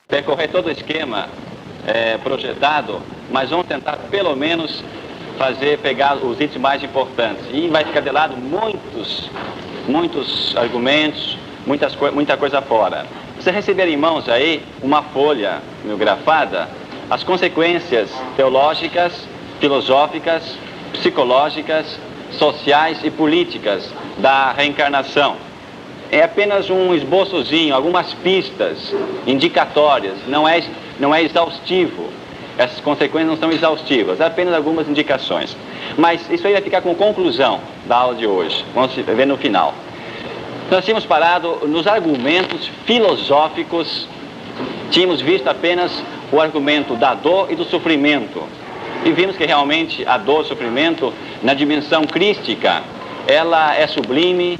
percorrer todo o esquema projetado, mas vamos tentar pelo menos pegar os itens mais importantes. E vai ficar de lado muitos argumentos, muita coisa fora. Você receber em mãos aí uma folha grafada, as consequências teológicas, filosóficas, psicológicas, sociais e políticas da reencarnação. É apenas um esboçozinho, algumas pistas indicatórias, não é exaustivo. Essas consequências não são exaustivas, apenas algumas indicações. Mas isso aí vai ficar como conclusão da aula de hoje, vamos ver no final. Nós tínhamos parado nos argumentos filosóficos, tínhamos visto apenas o argumento da dor e do sofrimento. E vimos que realmente a dor e o sofrimento, na dimensão crística, ela é sublime,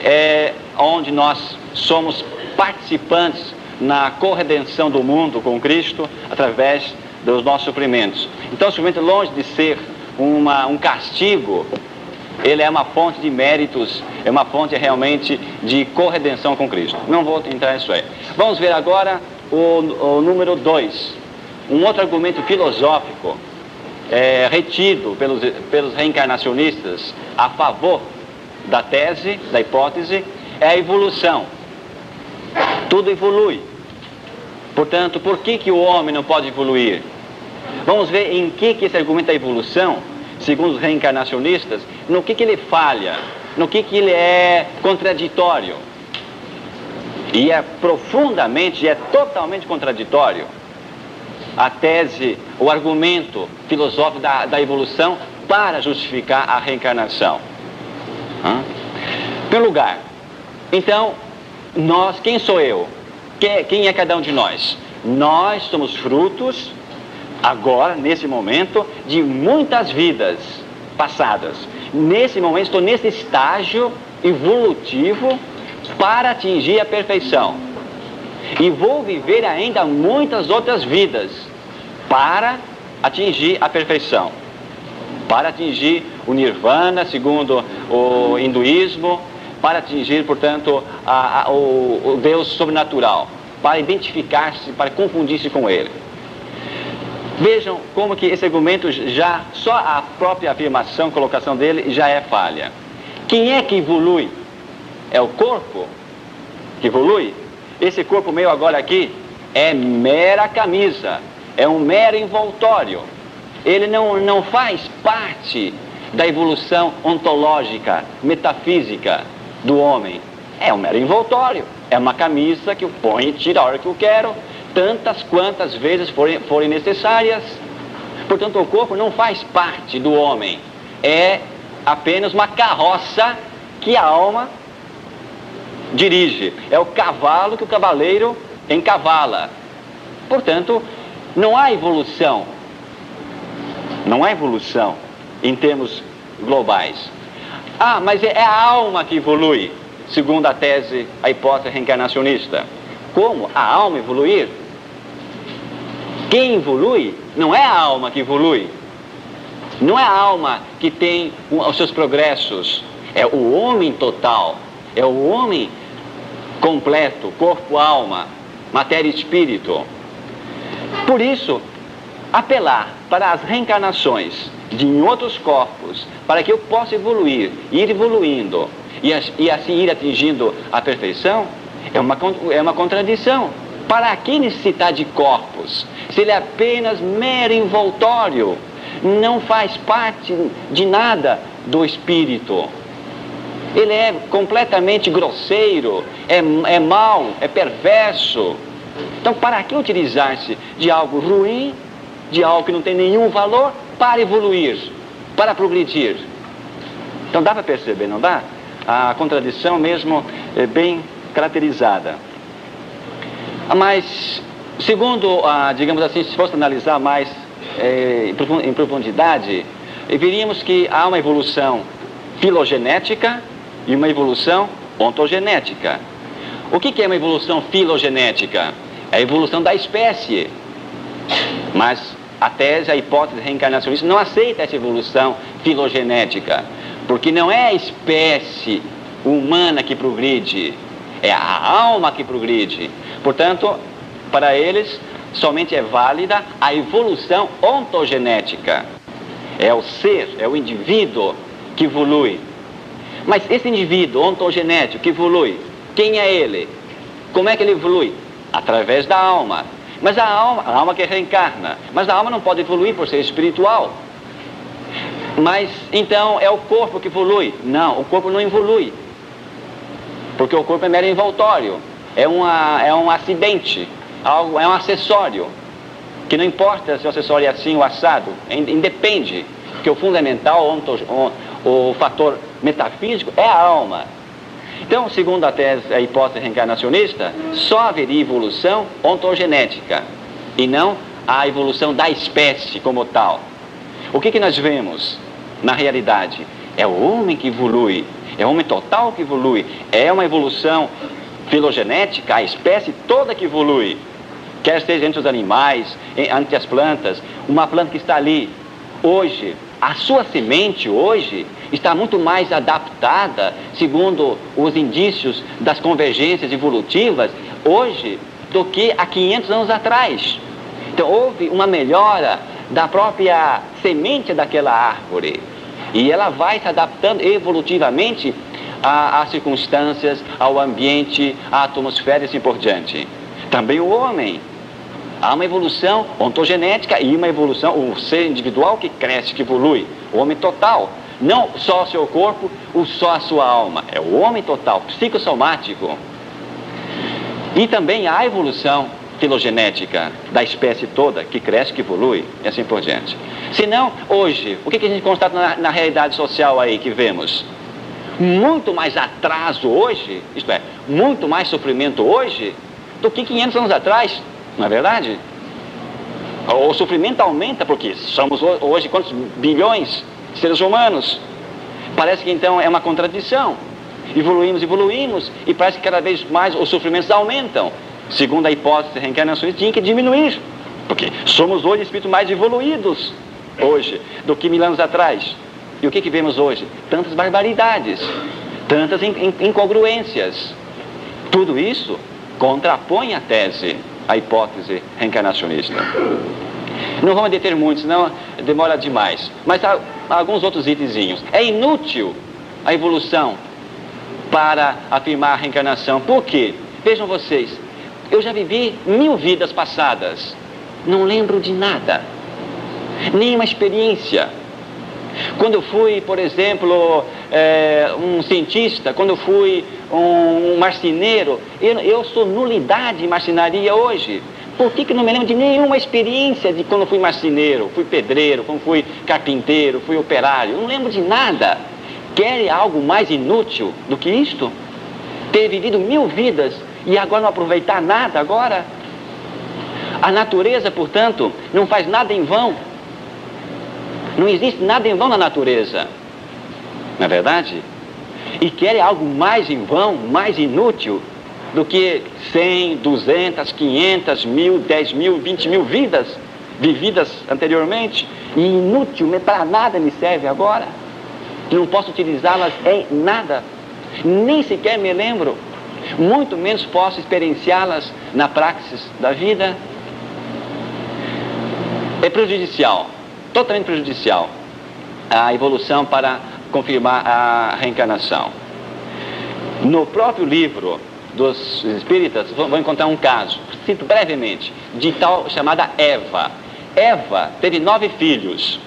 é onde nós somos participantes na corredenção do mundo com Cristo através dos nossos sofrimentos. Então o sofrimento, longe de ser um castigo, ele é uma fonte de méritos, é uma fonte realmente de corredenção com Cristo. Não vou entrar nisso aí. Vamos ver agora o número 2, um outro argumento filosófico retido pelos reencarnacionistas a favor da tese, da hipótese, é a evolução. Tudo evolui. Portanto, por que o homem não pode evoluir? Vamos ver em que esse argumento da evolução, segundo os reencarnacionistas, no que ele falha, no que ele é contraditório. E é profundamente, é totalmente contraditório a tese, o argumento filosófico da evolução para justificar a reencarnação. Em primeiro lugar, então, quem sou eu? Quem é cada um de nós? Nós somos frutos, agora, nesse momento, de muitas vidas passadas. Nesse momento, estou nesse estágio evolutivo para atingir a perfeição. E vou viver ainda muitas outras vidas para atingir a perfeição. Para atingir o nirvana, segundo o hinduísmo, para atingir, portanto, o Deus sobrenatural, para identificar-se, para confundir-se com ele. Vejam como que esse argumento só a própria afirmação, colocação dele, já é falha. Quem é que evolui? É o corpo que evolui? Esse corpo meu agora aqui é mera camisa, é um mero envoltório. Ele não faz parte da evolução ontológica, metafísica do homem. É um mero envoltório, é uma camisa que eu ponho e tiro a hora que eu quero, tantas quantas vezes forem necessárias. Portanto, o corpo não faz parte do homem, é apenas uma carroça que a alma dirige, é o cavalo que o cavaleiro encavala. Portanto, não há evolução em termos globais. Mas é a alma que evolui, segundo a tese, a hipótese reencarnacionista. Como a alma evoluir? Quem evolui não é a alma que evolui, não é a alma que tem os seus progressos, é o homem total, é o homem completo, corpo, alma, matéria e espírito. Por isso, apelar para as reencarnações em outros corpos, para que eu possa evoluir, ir evoluindo e assim ir atingindo a perfeição, é uma contradição. Para que necessitar de corpos, se ele é apenas mero envoltório, não faz parte de nada do espírito? Ele é completamente grosseiro, é mau, é perverso. Então, para que utilizar-se de algo ruim, de algo que não tem nenhum valor, para evoluir, para progredir? Então, dá para perceber, não dá? A contradição mesmo é bem caracterizada. Mas, segundo, digamos assim, se fosse analisar mais em profundidade, veríamos que há uma evolução filogenética e uma evolução ontogenética. O que é uma evolução filogenética? É a evolução da espécie. Mas a tese, a hipótese reencarnacionista não aceita essa evolução filogenética, porque não é a espécie humana que progride, é a alma que progride. Portanto, Para eles, somente é válida a evolução ontogenética. É o ser, é o indivíduo que evolui. Mas esse indivíduo ontogenético que evolui, quem é ele? Como é que ele evolui? Através da alma. Mas a alma que reencarna. Mas a alma não pode evoluir por ser espiritual. Mas então é o corpo que evolui? Não, o corpo não evolui. Porque o corpo é mero envoltório. É um acidente, é um acessório. Que não importa se o acessório é assim ou assado, independe. Porque o fundamental, o fator metafísico é a alma. Então, segundo a tese, a hipótese reencarnacionista, só haveria evolução ontogenética e não a evolução da espécie como tal. O que nós vemos na realidade? É o homem que evolui, é o homem total que evolui, é uma evolução filogenética, a espécie toda que evolui, quer seja entre os animais, entre as plantas. Uma planta que está ali hoje, a sua semente hoje está muito mais adaptada, segundo os indícios das convergências evolutivas, hoje, do que há 500 anos atrás. Então, houve uma melhora da própria semente daquela árvore. E ela vai se adaptando evolutivamente às circunstâncias, ao ambiente, à atmosfera e assim por diante. Também o homem. Há uma evolução ontogenética e uma evolução, o ser individual que cresce, que evolui, o homem total. Não só o seu corpo ou só a sua alma, é o homem total, psicossomático. E também há a evolução filogenética da espécie toda, que cresce, que evolui, e assim por diante. Senão, hoje, o que a gente constata na realidade social aí que vemos? Muito mais atraso hoje, isto é, muito mais sofrimento hoje, do que 500 anos atrás. Não é verdade? O sofrimento aumenta porque somos hoje quantos bilhões de seres humanos? Parece que então é uma contradição. Evoluímos e parece que cada vez mais os sofrimentos aumentam. Segundo a hipótese reencarnacionista, tinha que diminuir. Porque somos hoje espíritos mais evoluídos hoje do que 1000 anos atrás. E o que vemos hoje? Tantas barbaridades, tantas incongruências. Tudo isso contrapõe a tese, a hipótese reencarnacionista. Não vamos deter muito, senão demora demais. Mas há alguns outros itenzinhos. É inútil a evolução para afirmar a reencarnação. Por quê? Vejam vocês, eu já vivi 1000 vidas passadas. Não lembro de nada. Nenhuma experiência. Quando eu fui, por exemplo, um cientista, quando eu fui um marceneiro, eu sou nulidade em marcenaria hoje. Por que não me lembro de nenhuma experiência de quando eu fui marceneiro, fui pedreiro, quando fui carpinteiro, fui operário? Eu não lembro de nada. Quer algo mais inútil do que isto? Ter vivido 1000 vidas e agora não aproveitar nada agora? A natureza, portanto, não faz nada em vão. Não existe nada em vão na natureza, não é verdade? E quer algo mais em vão, mais inútil do que 100, 200, 500, 1000, 10.000, 20.000 vidas vividas anteriormente, e inútil, para nada me serve agora. Não posso utilizá-las em nada, nem sequer me lembro, muito menos posso experienciá-las na praxis da vida. É prejudicial. Totalmente prejudicial a evolução para confirmar a reencarnação. No próprio livro dos Espíritas, vou encontrar um caso, cito brevemente, de tal chamada Eva. Eva teve 9 filhos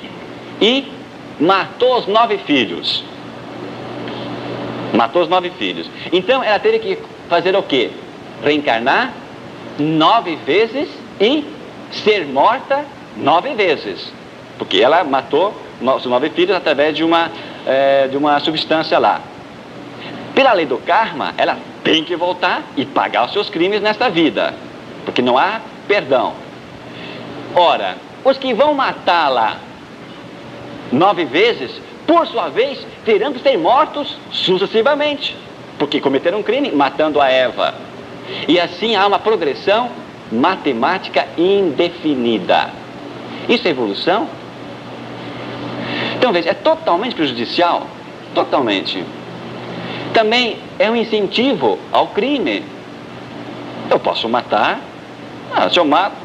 e matou os 9 filhos. Matou os 9 filhos. Então ela teve que fazer o quê? Reencarnar 9 vezes e ser morta 9 vezes. Porque ela matou os 9 filhos através de uma substância lá. Pela lei do karma, ela tem que voltar e pagar os seus crimes nesta vida. Porque não há perdão. Ora, os que vão matá-la 9 vezes, por sua vez, terão que ser mortos sucessivamente. Porque cometeram um crime matando a Eva. E assim há uma progressão matemática indefinida. Isso é evolução? Então veja, é totalmente prejudicial, totalmente. Também é um incentivo ao crime. Eu posso matar Se eu mato,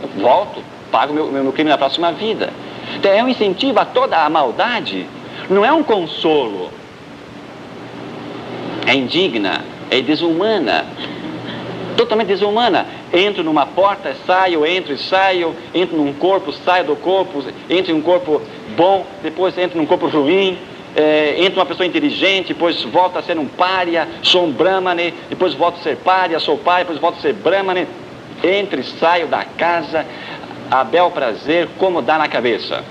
eu volto, pago meu crime na próxima vida. Então é um incentivo a toda a maldade, não é um consolo. É indigna, é desumana, totalmente desumana. Entro numa porta, saio, entro e saio, entro num corpo, saio do corpo, entro em um corpo bom, depois entro num corpo ruim, entro uma pessoa inteligente, depois volto a ser um pária, sou um brahmane, depois volto a ser pária, sou pária, depois volto a ser brahmane. Entro e saio da casa a bel prazer, como dá na cabeça.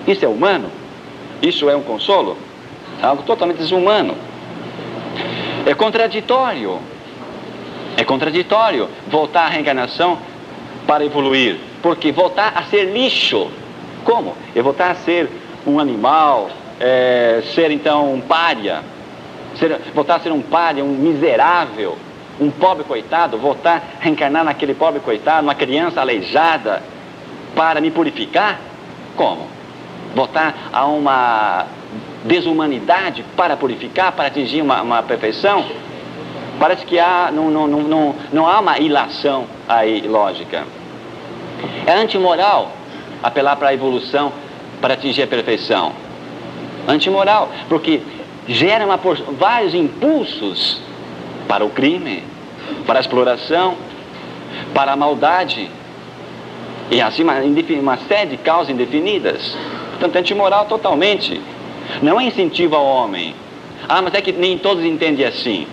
Isso é humano? Isso é um consolo? É algo totalmente desumano. É contraditório voltar à reencarnação para evoluir, porque voltar a ser lixo, como? É voltar a ser um animal, ser então um pária, voltar a ser um pária, um miserável, um pobre coitado, voltar a reencarnar naquele pobre coitado, uma criança aleijada, para me purificar? Como? Voltar a uma desumanidade para purificar, para atingir uma perfeição? Parece que não há uma ilação aí lógica. É antimoral apelar para a evolução para atingir a perfeição. Antimoral, porque gera vários impulsos para o crime, para a exploração, para a maldade, e assim uma série de causas indefinidas. Portanto, é antimoral totalmente. Não é incentivo ao homem. Mas é que nem todos entendem assim.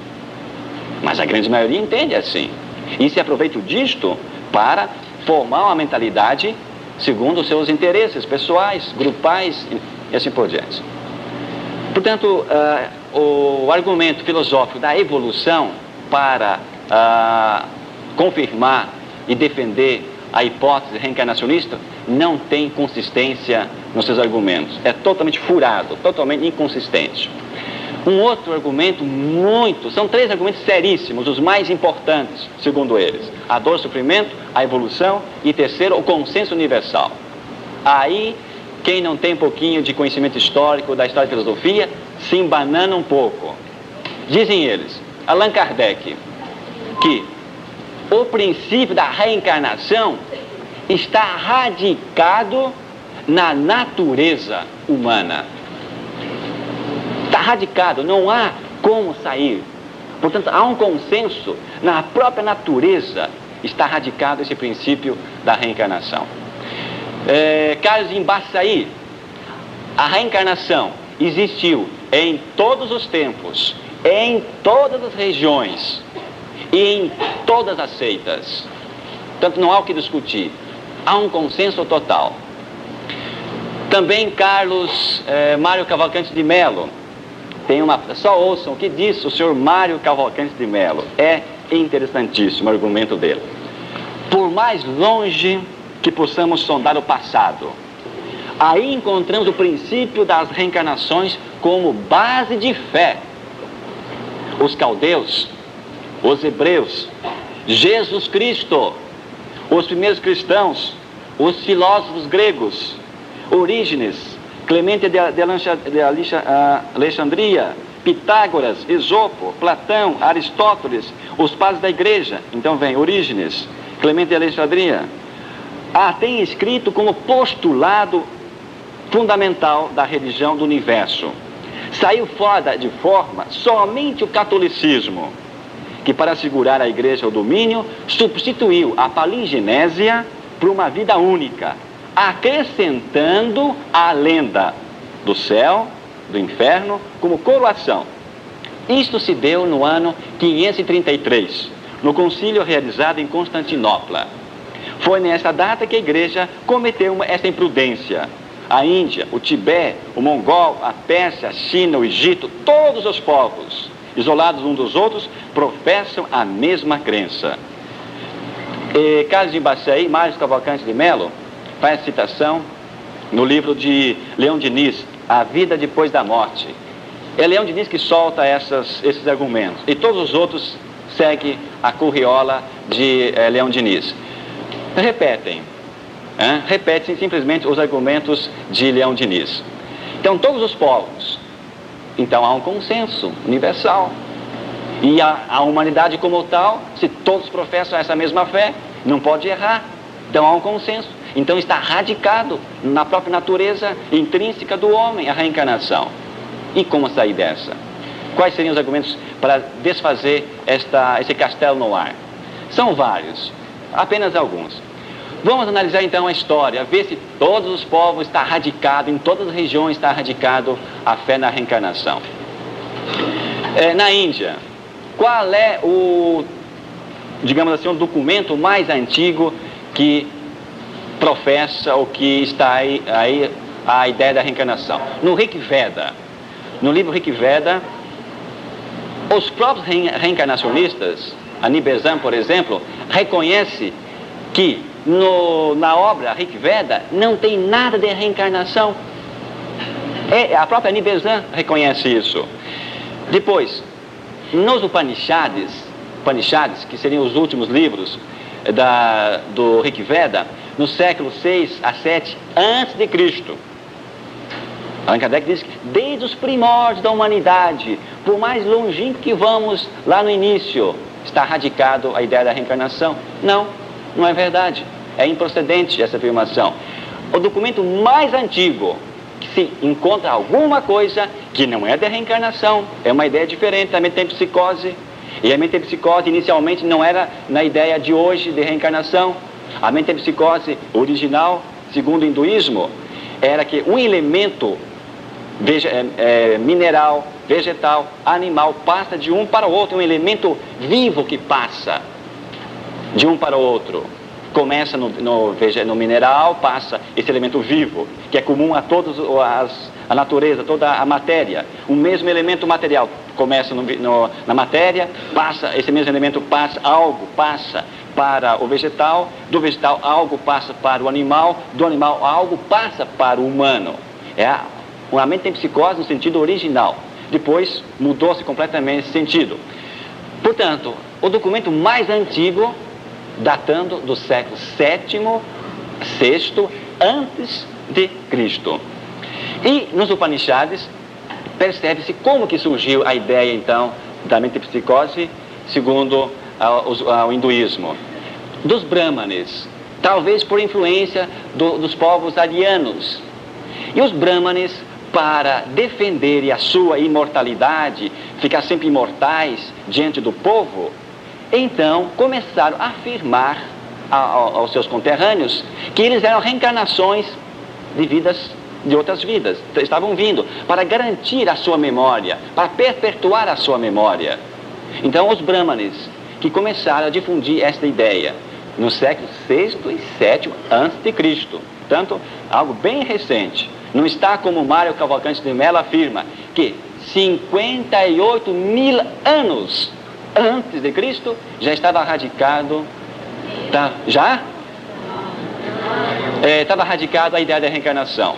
Mas a grande maioria entende assim. E se aproveita disto para formar uma mentalidade segundo os seus interesses pessoais, grupais e assim por diante. Portanto, o argumento filosófico da evolução para confirmar e defender a hipótese reencarnacionista não tem consistência nos seus argumentos. É totalmente furado, totalmente inconsistente. Um outro argumento são 3 argumentos seríssimos, os mais importantes, segundo eles: a dor, o sofrimento, a evolução e, terceiro, o consenso universal. Aí, quem não tem um pouquinho de conhecimento histórico da história da filosofia, se embanana um pouco. Dizem eles, Allan Kardec, que o princípio da reencarnação está radicado na natureza humana. Está radicado, não há como sair. Portanto, há um consenso na própria natureza, está radicado esse princípio da reencarnação. Carlos Embaçaí, a reencarnação existiu em todos os tempos, em todas as regiões e em todas as seitas. Portanto, não há o que discutir. Há um consenso total. Também Mário Cavalcante de Mello tem só ouçam o que disse o senhor Mário Cavalcante de Mello. É interessantíssimo o argumento dele. Por mais longe que possamos sondar o passado, aí encontramos o princípio das reencarnações como base de fé. Os caldeus, os hebreus, Jesus Cristo, os primeiros cristãos, os filósofos gregos, Orígenes, Clemente de Alexandria, Pitágoras, Esopo, Platão, Aristóteles, os padres da igreja. Então vem Orígenes, Clemente de Alexandria. Tem escrito como postulado fundamental da religião do universo. Saiu fora de forma somente o catolicismo, que para assegurar à igreja o domínio, substituiu a palingenésia por uma vida única, acrescentando a lenda do céu, do inferno, como coroação. Isto se deu no ano 533, no concílio realizado em Constantinopla. Foi nessa data que a igreja cometeu essa imprudência. A Índia, o Tibete, o Mongol, a Pérsia, a China, o Egito, todos os povos, isolados uns dos outros, professam a mesma crença. Carlos Embaçaí, Mário Cavalcante de Mello, faz citação no livro de Leão Diniz, A Vida Depois da Morte. É Leão Diniz que solta esses argumentos, e todos os outros seguem a curriola de Leão Diniz. Repetem simplesmente os argumentos de Leão Diniz. Então, todos os povos, então há um consenso universal. E a humanidade como tal, se todos professam essa mesma fé, não pode errar. Então há um consenso. Então está radicado na própria natureza intrínseca do homem, a reencarnação. E como sair dessa? Quais seriam os argumentos para desfazer esse castelo no ar? São vários, apenas alguns. Vamos analisar então a história, ver se todos os povos está radicado, em todas as regiões está radicado a fé na reencarnação. Na Índia, qual é o, digamos assim, o documento mais antigo que professa ou que está aí a ideia da reencarnação? No Rig Veda, no livro Rig Veda, os próprios reencarnacionistas, a Nibezan, por exemplo, reconhece que na obra Rig Veda não tem nada de reencarnação. A própria Nibezan reconhece isso. Depois, nos Upanishads, que seriam os últimos livros do Rig Veda, no século 6 a 7 antes de Cristo, Allan Kardec diz que desde os primórdios da humanidade, por mais longínquo que vamos lá no início, está radicado a ideia da reencarnação. Não é verdade. É improcedente essa afirmação. O documento mais antigo que se encontra alguma coisa que não é da reencarnação, é uma ideia diferente, a metempsicose. E a metempsicose inicialmente não era na ideia de hoje de reencarnação. A metempsicose original, segundo o hinduísmo, era que um elemento mineral, vegetal, animal, passa de um para o outro, um elemento vivo que passa de um para o outro. Começa no mineral, passa esse elemento vivo, que é comum a todos a natureza, toda a matéria. O mesmo elemento material começa na matéria, esse mesmo elemento algo passa para o vegetal, do vegetal algo passa para o animal, do animal algo passa para o humano. A metempsicose no sentido original. Depois mudou-se completamente esse sentido. Portanto, o documento mais antigo, datando do século VII, VI, antes de Cristo. E nos Upanishads, percebe-se como que surgiu a ideia, então, da metempsicose, segundo o hinduísmo. Dos Brahmanes, talvez por influência dos povos arianos. E os Brahmanes, para defenderem a sua imortalidade, ficar sempre imortais diante do povo, então começaram a afirmar aos seus conterrâneos que eles eram reencarnações de outras vidas, estavam vindo para garantir a sua memória, para perpetuar a sua memória. Então os Brahmanes que começaram a difundir esta ideia no século VI e VII antes de Cristo, portanto algo bem recente. Não está como Mário Cavalcante de Mello afirma que 58 mil anos antes de Cristo já estava radicado, estava radicado a ideia da reencarnação.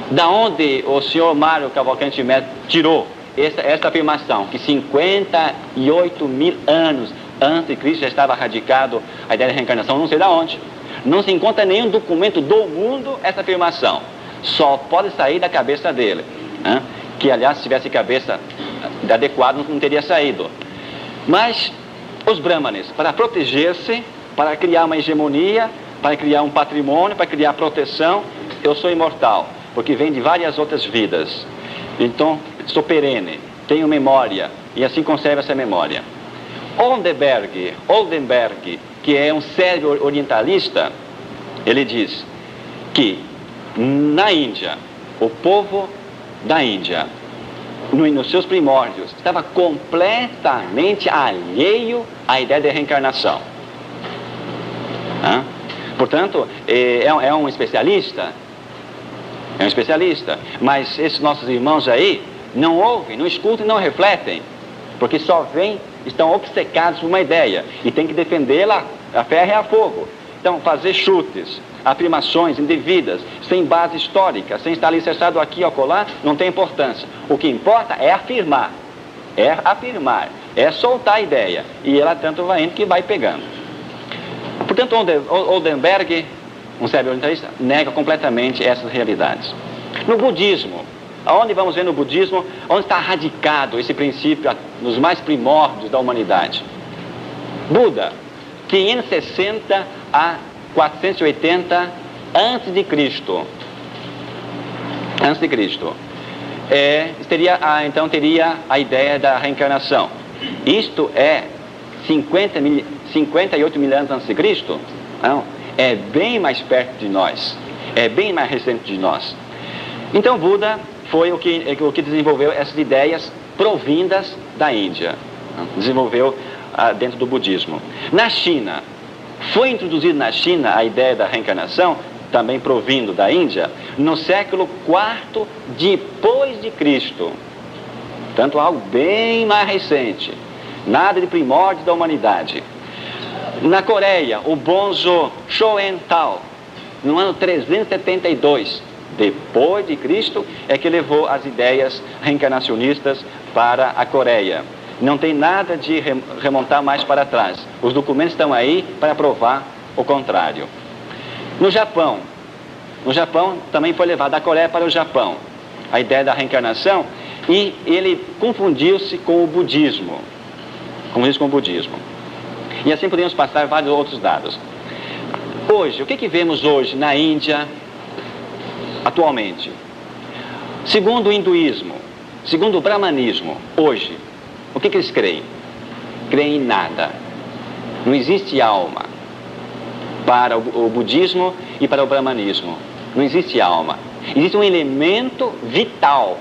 Da onde o senhor Mário Cavalcante de Mello tirou essa afirmação, que 58 mil anos antes de Cristo já estava radicado a ideia da reencarnação? Não sei de onde. Não se encontra nenhum documento do mundo essa afirmação. Só pode sair da cabeça dele, que aliás se tivesse cabeça adequada não teria saído. Mas os Brahmanes, para proteger-se, para criar uma hegemonia, para criar um patrimônio, para criar proteção, eu sou imortal, porque vem de várias outras vidas. Então, sou perene, tenho memória, e assim conservo essa memória. Oldenberg, que é um sério orientalista, ele diz que na Índia, o povo da Índia, nos seus primórdios, estava completamente alheio à ideia de reencarnação. Portanto, é um especialista, mas esses nossos irmãos aí não ouvem, não escutam e não refletem, porque só estão obcecados por uma ideia e tem que defendê-la a ferro e a fogo. Então, fazer chutes, afirmações indevidas, sem base histórica, sem estar alicerçado aqui ou acolá, não tem importância. O que importa é afirmar, é soltar a ideia, e ela tanto vai indo que vai pegando. Portanto, Oldenberg, um sério orientalista, nega completamente essas realidades. No budismo, aonde vamos ver no budismo, onde está radicado esse princípio nos mais primórdios da humanidade? Buda, 560 a 480 antes de Cristo. Então teria a ideia da reencarnação. Isto é 58 mil anos antes de Cristo. Não, é bem mais perto de nós, é bem mais recente de nós. Então Buda foi o que desenvolveu essas ideias provindas da Índia, desenvolveu dentro do budismo. Na China, foi introduzida na China a ideia da reencarnação, também provindo da Índia, no século IV depois de Cristo. Portanto, algo bem mais recente, nada de primórdio da humanidade. Na Coreia, o Bonzo Choen-tao, no ano 372 depois de Cristo, é que levou as ideias reencarnacionistas para a Coreia. Não tem nada de remontar mais para trás. Os documentos estão aí para provar o contrário. No Japão também foi levado da Coreia para o Japão a ideia da reencarnação, e ele confundiu-se com o budismo. E assim podemos passar vários outros dados. Hoje, o que vemos hoje na Índia, atualmente? Segundo o hinduísmo, segundo o brahmanismo, hoje, o que eles creem? Creem em nada. Não existe alma. Para o budismo e para o brahmanismo, não existe alma. Existe um elemento vital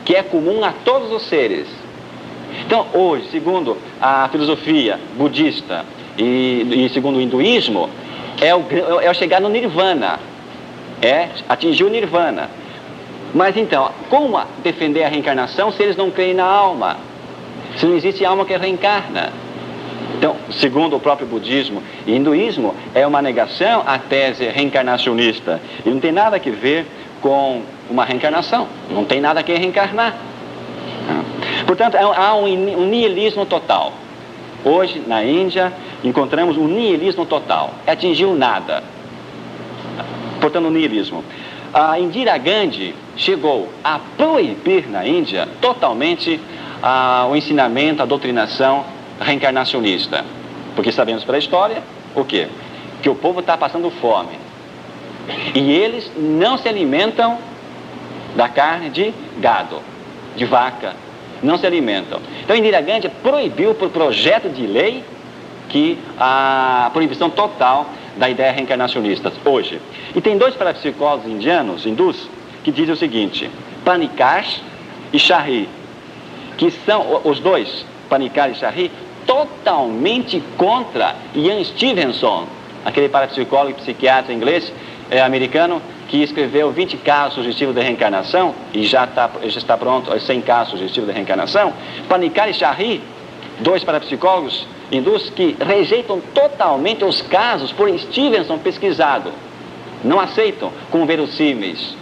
que é comum a todos os seres. Então, hoje, segundo a filosofia budista e segundo o hinduísmo, é o chegar no nirvana, é atingir o nirvana. Mas então, como defender a reencarnação se eles não creem na alma? Se não existe alma que reencarna? Então, segundo o próprio budismo e hinduísmo, é uma negação à tese reencarnacionista. E não tem nada a ver com uma reencarnação. Não tem nada que reencarnar. Portanto, há um niilismo total. Hoje, na Índia, encontramos um niilismo total. É atingir o nada. Portanto, o niilismo. A Indira Gandhi chegou a proibir na Índia totalmente o ensinamento, a doutrinação reencarnacionista. Porque sabemos pela história o quê? Que o povo está passando fome. E eles não se alimentam da carne de gado, de vaca. Não se alimentam. Então Indira Gandhi proibiu por projeto de lei que a proibição total da ideia reencarnacionista hoje. E tem dois parapsicólogos hindus, que dizem o seguinte: Panikkar e Shahri, que são os dois, Panikkar e Shahri, totalmente contra Ian Stevenson, aquele parapsicólogo e psiquiatra inglês, americano, que escreveu 20 casos sugestivos de reencarnação, e já está pronto 100 casos sugestivos de reencarnação. Panikkar e Shahri, dois parapsicólogos hindus que rejeitam totalmente os casos por Stevenson pesquisado. Não aceitam como verossímeis.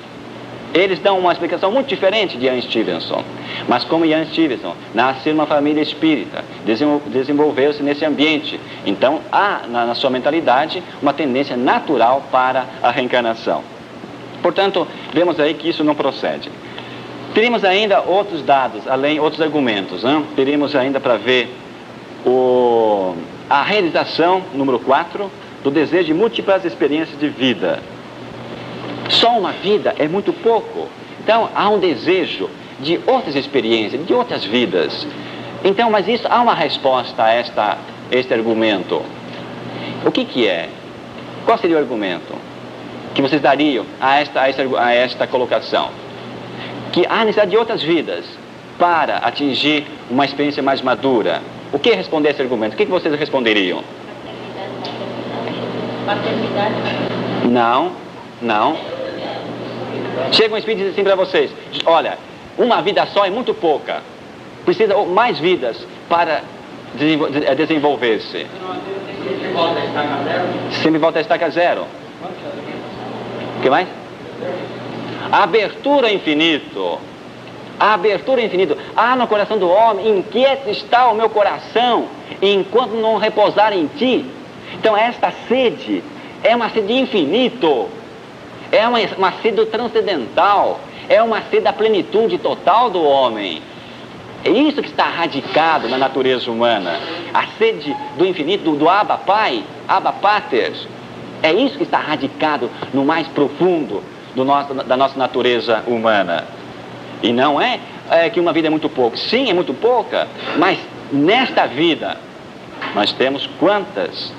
Eles dão uma explicação muito diferente de Ian Stevenson. Mas como Ian Stevenson nasceu numa família espírita, desenvolveu-se nesse ambiente, então há na sua mentalidade uma tendência natural para a reencarnação. Portanto, vemos aí que isso não procede. Teríamos ainda outros dados, outros argumentos. Teríamos ainda para ver a realização, número 4, do desejo de múltiplas experiências de vida. Só uma vida é muito pouco. Então, há um desejo de outras experiências, de outras vidas. Então, mas isso, há uma resposta a este argumento. O que é? Qual seria o argumento que vocês dariam a esta colocação? Que há necessidade de outras vidas para atingir uma experiência mais madura. O que responder a esse argumento? O que vocês responderiam? Paternidade. Não. Chega um espírito e diz assim para vocês: olha, uma vida só é muito pouca. Precisa mais vidas para desenvolver-se. Sempre volta a estaca zero. O que mais? A abertura ao infinito. A abertura ao infinito. No coração do homem, inquieto está o meu coração, enquanto não repousar em ti. Então esta sede é uma sede de infinito. É uma sede transcendental. É uma sede da plenitude total do homem. É isso que está radicado na natureza humana. A sede do infinito, do Abba Pai, Abba Pater, É isso que está radicado no mais profundo da nossa natureza humana. E não é que uma vida é muito pouca. Sim, é muito pouca, mas nesta vida nós temos quantas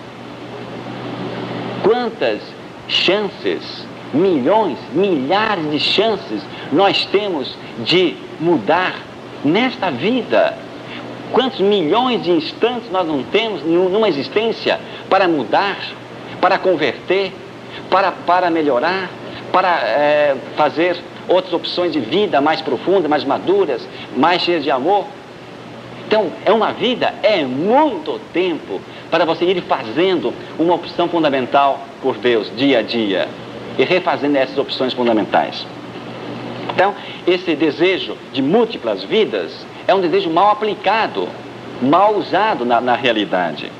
chances, milhões, milhares de chances nós temos de mudar nesta vida. Quantos milhões de instantes nós não temos numa existência para mudar, para converter, para melhorar, para fazer outras opções de vida mais profundas, mais maduras, mais cheias de amor. Então, uma vida, é muito tempo para você ir fazendo uma opção fundamental por Deus, dia a dia, e refazendo essas opções fundamentais. Então, esse desejo de múltiplas vidas é um desejo mal aplicado, mal usado na realidade.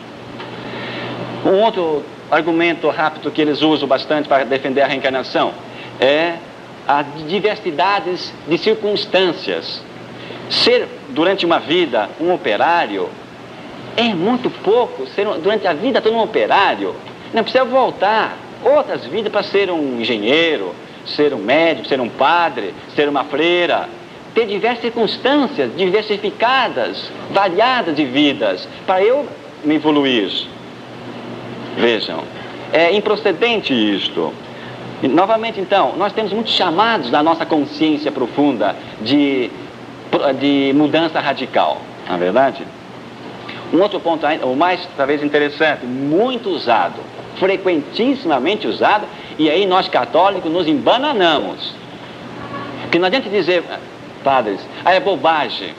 Um outro argumento rápido que eles usam bastante para defender a reencarnação é a diversidades de circunstâncias. Ser durante uma vida um operário é muito pouco. Ser durante a vida todo um operário, não precisa voltar outras vidas para ser um engenheiro, ser um médico, ser um padre, ser uma freira. Ter diversas circunstâncias, diversificadas, variadas de vidas, para eu me evoluir. Vejam, é improcedente isto. E, novamente, então, nós temos muitos chamados na nossa consciência profunda de mudança radical, não é verdade? Um outro ponto, o mais talvez interessante, muito usado, frequentissimamente usado, e aí nós católicos nos embananamos. Porque não adianta dizer, padres, é bobagem,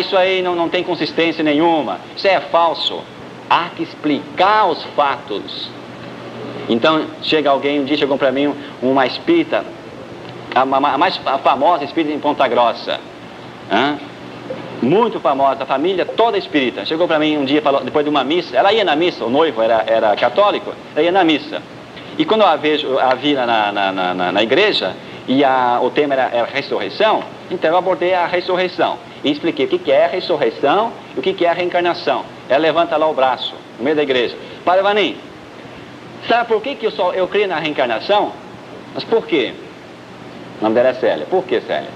isso aí não tem consistência nenhuma, isso é falso. Há que explicar os fatos. Então, chega alguém, um dia chegou para mim uma espírita, a mais famosa espírita em Ponta Grossa, muito famosa, a família toda espírita. Chegou para mim um dia, falou, depois de uma missa, ela ia na missa, o noivo era católico, ela ia na missa. E quando eu a vi na igreja, e o tema era ressurreição, então eu abordei a ressurreição e expliquei o que é a ressurreição e o que é a reencarnação. Ela levanta lá o braço, no meio da igreja. Padre Vanim, sabe por que eu creio na reencarnação? Mas por quê? O nome dela é Célia. Por que, Célia?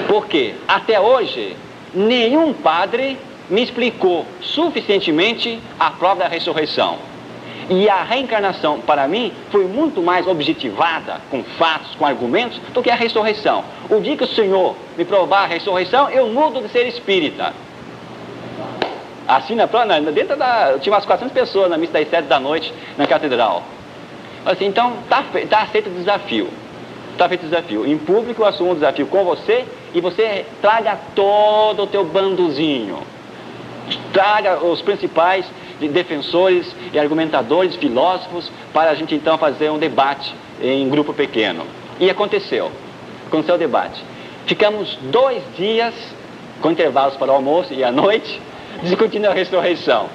Porque até hoje nenhum padre me explicou suficientemente a prova da ressurreição. E a reencarnação, para mim, foi muito mais objetivada, com fatos, com argumentos, do que a ressurreição. O dia que o Senhor me provar a ressurreição, eu mudo de ser espírita. Assim, tinha umas 400 pessoas na missa das 7 da noite, na catedral. Assim, então, está aceito o desafio. Está feito o desafio. Em público, eu assumo um desafio com você, e você traga todo o teu bandozinho. Traga os principais defensores e argumentadores, filósofos, para a gente então fazer um debate em grupo pequeno. E aconteceu o debate. Ficamos 2 dias, com intervalos para o almoço e à noite, discutindo a ressurreição.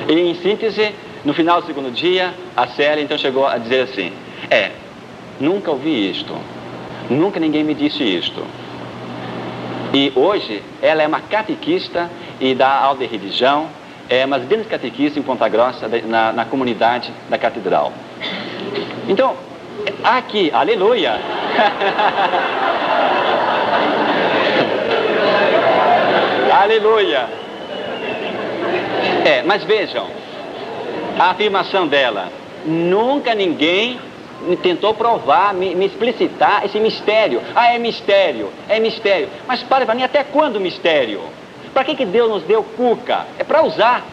E em síntese, no final do 2º dia, a Célia então chegou a dizer assim, nunca ouvi isto, nunca ninguém me disse isto. E hoje ela é uma catequista e dá aula de religião, é uma das grandes catequistas em Ponta Grossa, na comunidade da catedral. Então, aqui, aleluia! Aleluia! Mas vejam, a afirmação dela, nunca ninguém tentou provar, me explicitar esse mistério. É mistério. Mas, Padre Vanim, até quando mistério? Para que Deus nos deu cuca? É para usar.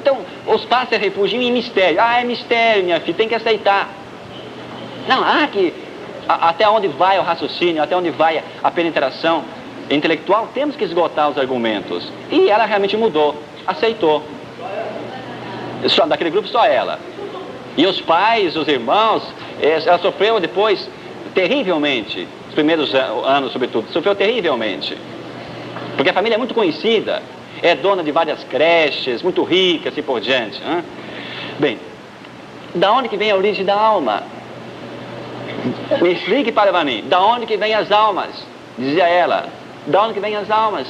Então, os padres se refugiam em mistério. É mistério, minha filha, tem que aceitar. Não, até onde vai o raciocínio, até onde vai a penetração intelectual, temos que esgotar os argumentos. E ela realmente mudou, aceitou. Daquele grupo, só ela. E os pais, os irmãos, ela sofreu depois terrivelmente, os primeiros anos, sobretudo, sofreu terrivelmente. Porque a família é muito conhecida, é dona de várias creches, muito rica, assim por diante. Bem, da onde que vem a origem da alma? Me explique, Padre Vanim, da onde que vem as almas? Dizia ela, da onde que vem as almas?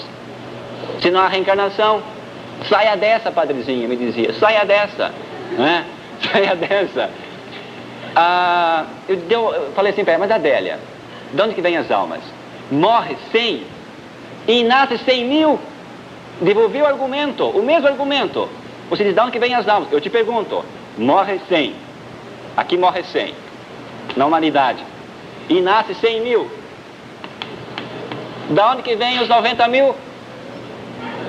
Se não há reencarnação, saia dessa, padrezinha, me dizia, saia dessa, Saia dessa. Eu falei assim para ela, mas Adélia, de onde que vem as almas? Morre 100 e nasce 100.000. Devolvi o argumento, o mesmo argumento. Você diz, de onde que vem as almas? Eu te pergunto, morre 100, aqui morre 100, na humanidade, e nasce 100.000. Da onde que vem os 90.000?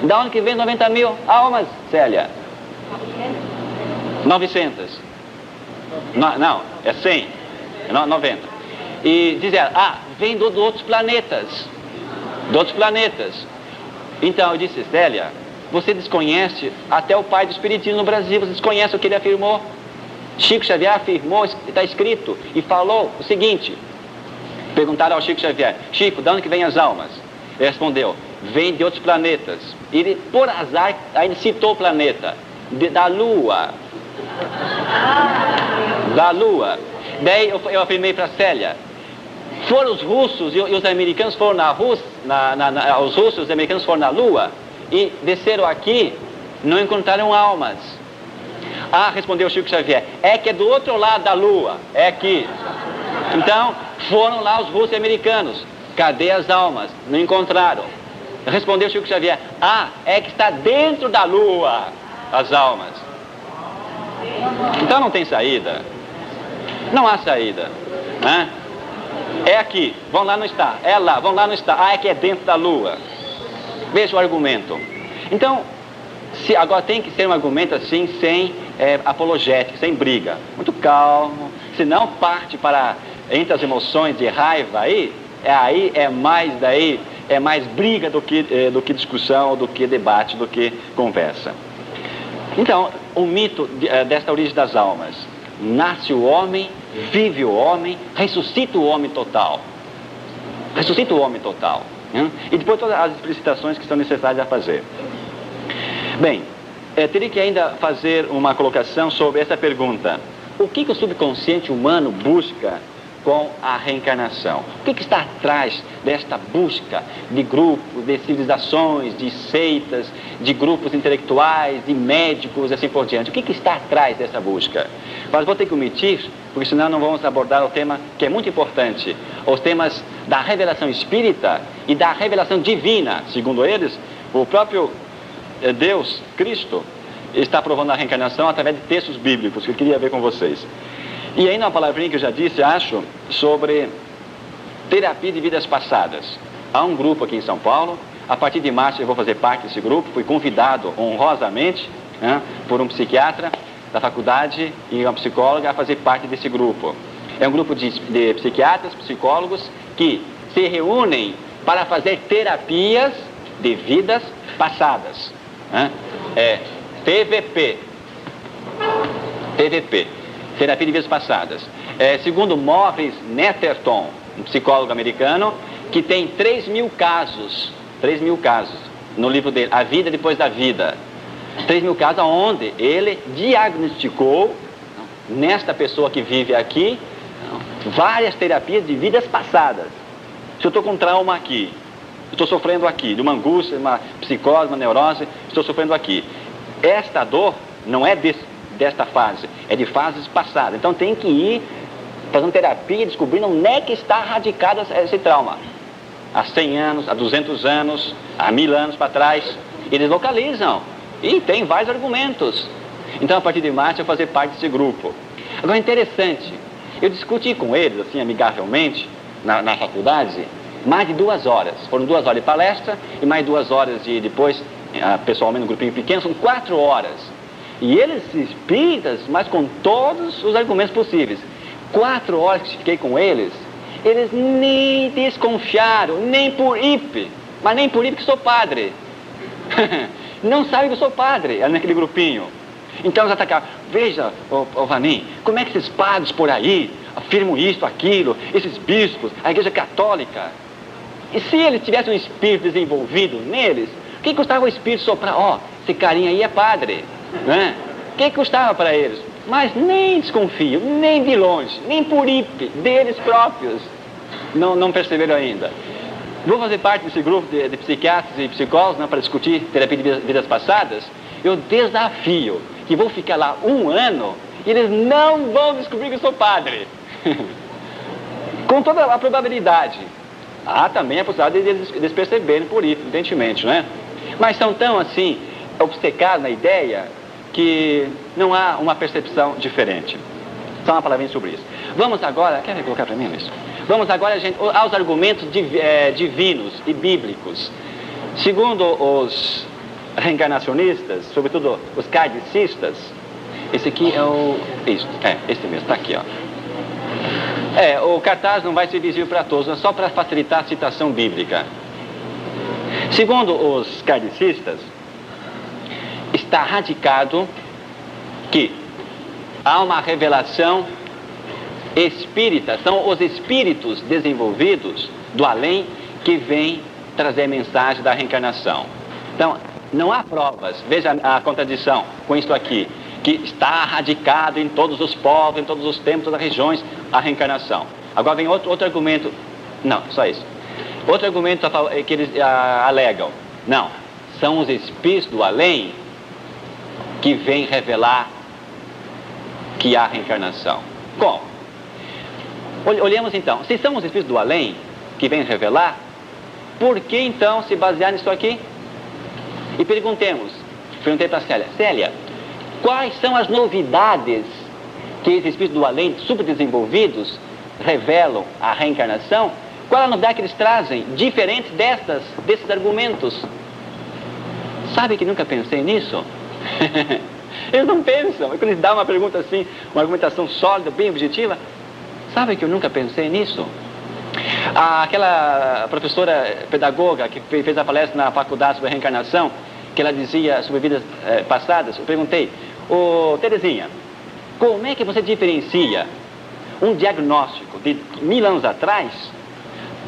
Da onde que vem 90.000 almas, Célia? 900. Não, é 100, é 90. E diz ela, vem de outros planetas. De outros planetas. Então eu disse, Célia, você desconhece até o pai do Espiritismo no Brasil, você desconhece o que ele afirmou. Chico Xavier afirmou, está escrito, e falou o seguinte. Perguntaram ao Chico Xavier, Chico, de onde que vem as almas? Ele respondeu, vem de outros planetas. Ele, por azar, ainda citou o planeta, da Lua. Da Lua. Daí eu afirmei para Célia, foram os russos e os americanos foram na Rússia, os russos e os americanos foram na Lua e desceram aqui, não encontraram almas. Respondeu Chico Xavier, é que é do outro lado da Lua, é aqui. Então, foram lá os russos e americanos, cadê as almas? Não encontraram. Respondeu Chico Xavier, é que está dentro da Lua as almas. Então não tem saída. Não há saída, né? É aqui, vão lá, não está. É lá, vão lá, não está. É que é dentro da Lua. Veja o argumento. Então, agora tem que ser um argumento assim, sem apologética, sem briga. Muito calmo. Senão parte para, entre as emoções de raiva aí é mais briga do que discussão, do que debate, do que conversa. Então, o mito desta origem das almas. Nasce o homem, vive o homem, ressuscita o homem total. Ressuscita o homem total. E depois todas as explicitações que são necessárias a fazer. Bem, teria que ainda fazer uma colocação sobre essa pergunta. O que o subconsciente humano busca com a reencarnação? O que está atrás desta busca de grupos, de civilizações, de seitas, de grupos intelectuais, de médicos, assim por diante? O que está atrás dessa busca? Mas vou ter que omitir, porque senão não vamos abordar o tema que é muito importante, os temas da revelação espírita e da revelação divina. Segundo eles, o próprio Deus, Cristo, está provando a reencarnação através de textos bíblicos, que eu queria ver com vocês. E ainda uma palavrinha que eu já disse, acho, sobre terapia de vidas passadas. Há um grupo aqui em São Paulo, a partir de março eu vou fazer parte desse grupo, fui convidado honrosamente por um psiquiatra da faculdade e uma psicóloga a fazer parte desse grupo. É um grupo de psiquiatras, psicólogos que se reúnem para fazer terapias de vidas passadas. TVP. Terapia de vidas passadas. Segundo Maurice Netterton, um psicólogo americano, que tem 3.000 casos no livro dele, A Vida Depois da Vida. 3.000 casos onde ele diagnosticou, nesta pessoa que vive aqui, várias terapias de vidas passadas. Se eu estou com trauma aqui, estou sofrendo aqui, de uma angústia, uma psicose, uma neurose, estou sofrendo aqui. Esta dor não é desta fase, é de fases passadas. Então tem que ir fazendo terapia, descobrindo onde é que está radicado esse trauma. Há 100 anos, há 200 anos, há 1000 anos para trás. Eles localizam. E tem vários argumentos. Então a partir de março eu vou fazer parte desse grupo. Agora interessante, eu discuti com eles, assim, amigavelmente, na faculdade, mais de 2 horas. Foram 2 horas de palestra e mais 2 horas de depois, pessoalmente no grupinho pequeno, são 4 horas. E eles espíritas, mas com todos os argumentos possíveis. 4 horas que fiquei com eles nem desconfiaram, nem por hipe, mas nem por hipe que sou padre. Não sabem que eu sou padre, naquele grupinho. Então eles atacaram. Veja, Vanim, como é que esses padres por aí afirmam isso, aquilo, esses bispos, a igreja católica. E se eles tivessem um espírito desenvolvido neles, o que custava o espírito soprar? Esse carinha aí é padre, né? O que custava para eles? Mas nem desconfio, nem de longe, nem por hipe, deles próprios. Não perceberam ainda. Vou fazer parte desse grupo de psiquiatras e psicólogos, para discutir terapia de vidas passadas. Eu desafio que vou ficar lá 1 ano E eles não vão descobrir que eu sou padre. Com toda a probabilidade. Há também a possibilidade de eles perceberem por isso, evidentemente, não é? Mas são tão, assim, obcecados na ideia que não há uma percepção diferente. Só uma palavrinha sobre isso. Vamos agora... Quer colocar para mim isso? Vamos agora, gente, aos argumentos divinos e bíblicos. Segundo os reencarnacionistas, sobretudo os kardecistas, esse aqui é o... esse mesmo, está aqui, ó. O cartaz não vai ser visível para todos, é só para facilitar a citação bíblica. Segundo os kardecistas, está radicado que há uma revelação espírita, são os espíritos desenvolvidos do além que vêm trazer a mensagem da reencarnação. Então, não há provas, veja a contradição com isso aqui, que está radicado em todos os povos, em todos os tempos, todas as regiões, a reencarnação. Agora vem outro argumento, não, só isso. Outro argumento que eles alegam, não, são os espíritos do além que vêm revelar que há reencarnação. Como? Olhemos então, se são os espíritos do além que vêm revelar, por que então se basear nisso aqui? E perguntei para a Célia, Célia, quais são as novidades que esses espíritos do além, subdesenvolvidos, revelam a reencarnação? Qual é a novidade que eles trazem, diferente desses argumentos? Sabe que nunca pensei nisso? Eles não pensam. Quando eles dão uma pergunta assim, uma argumentação sólida, bem objetiva, sabe que eu nunca pensei nisso? Aquela professora pedagoga que fez a palestra na faculdade sobre a reencarnação, que ela dizia sobre vidas passadas, eu perguntei, Terezinha, como é que você diferencia um diagnóstico de 1000 anos atrás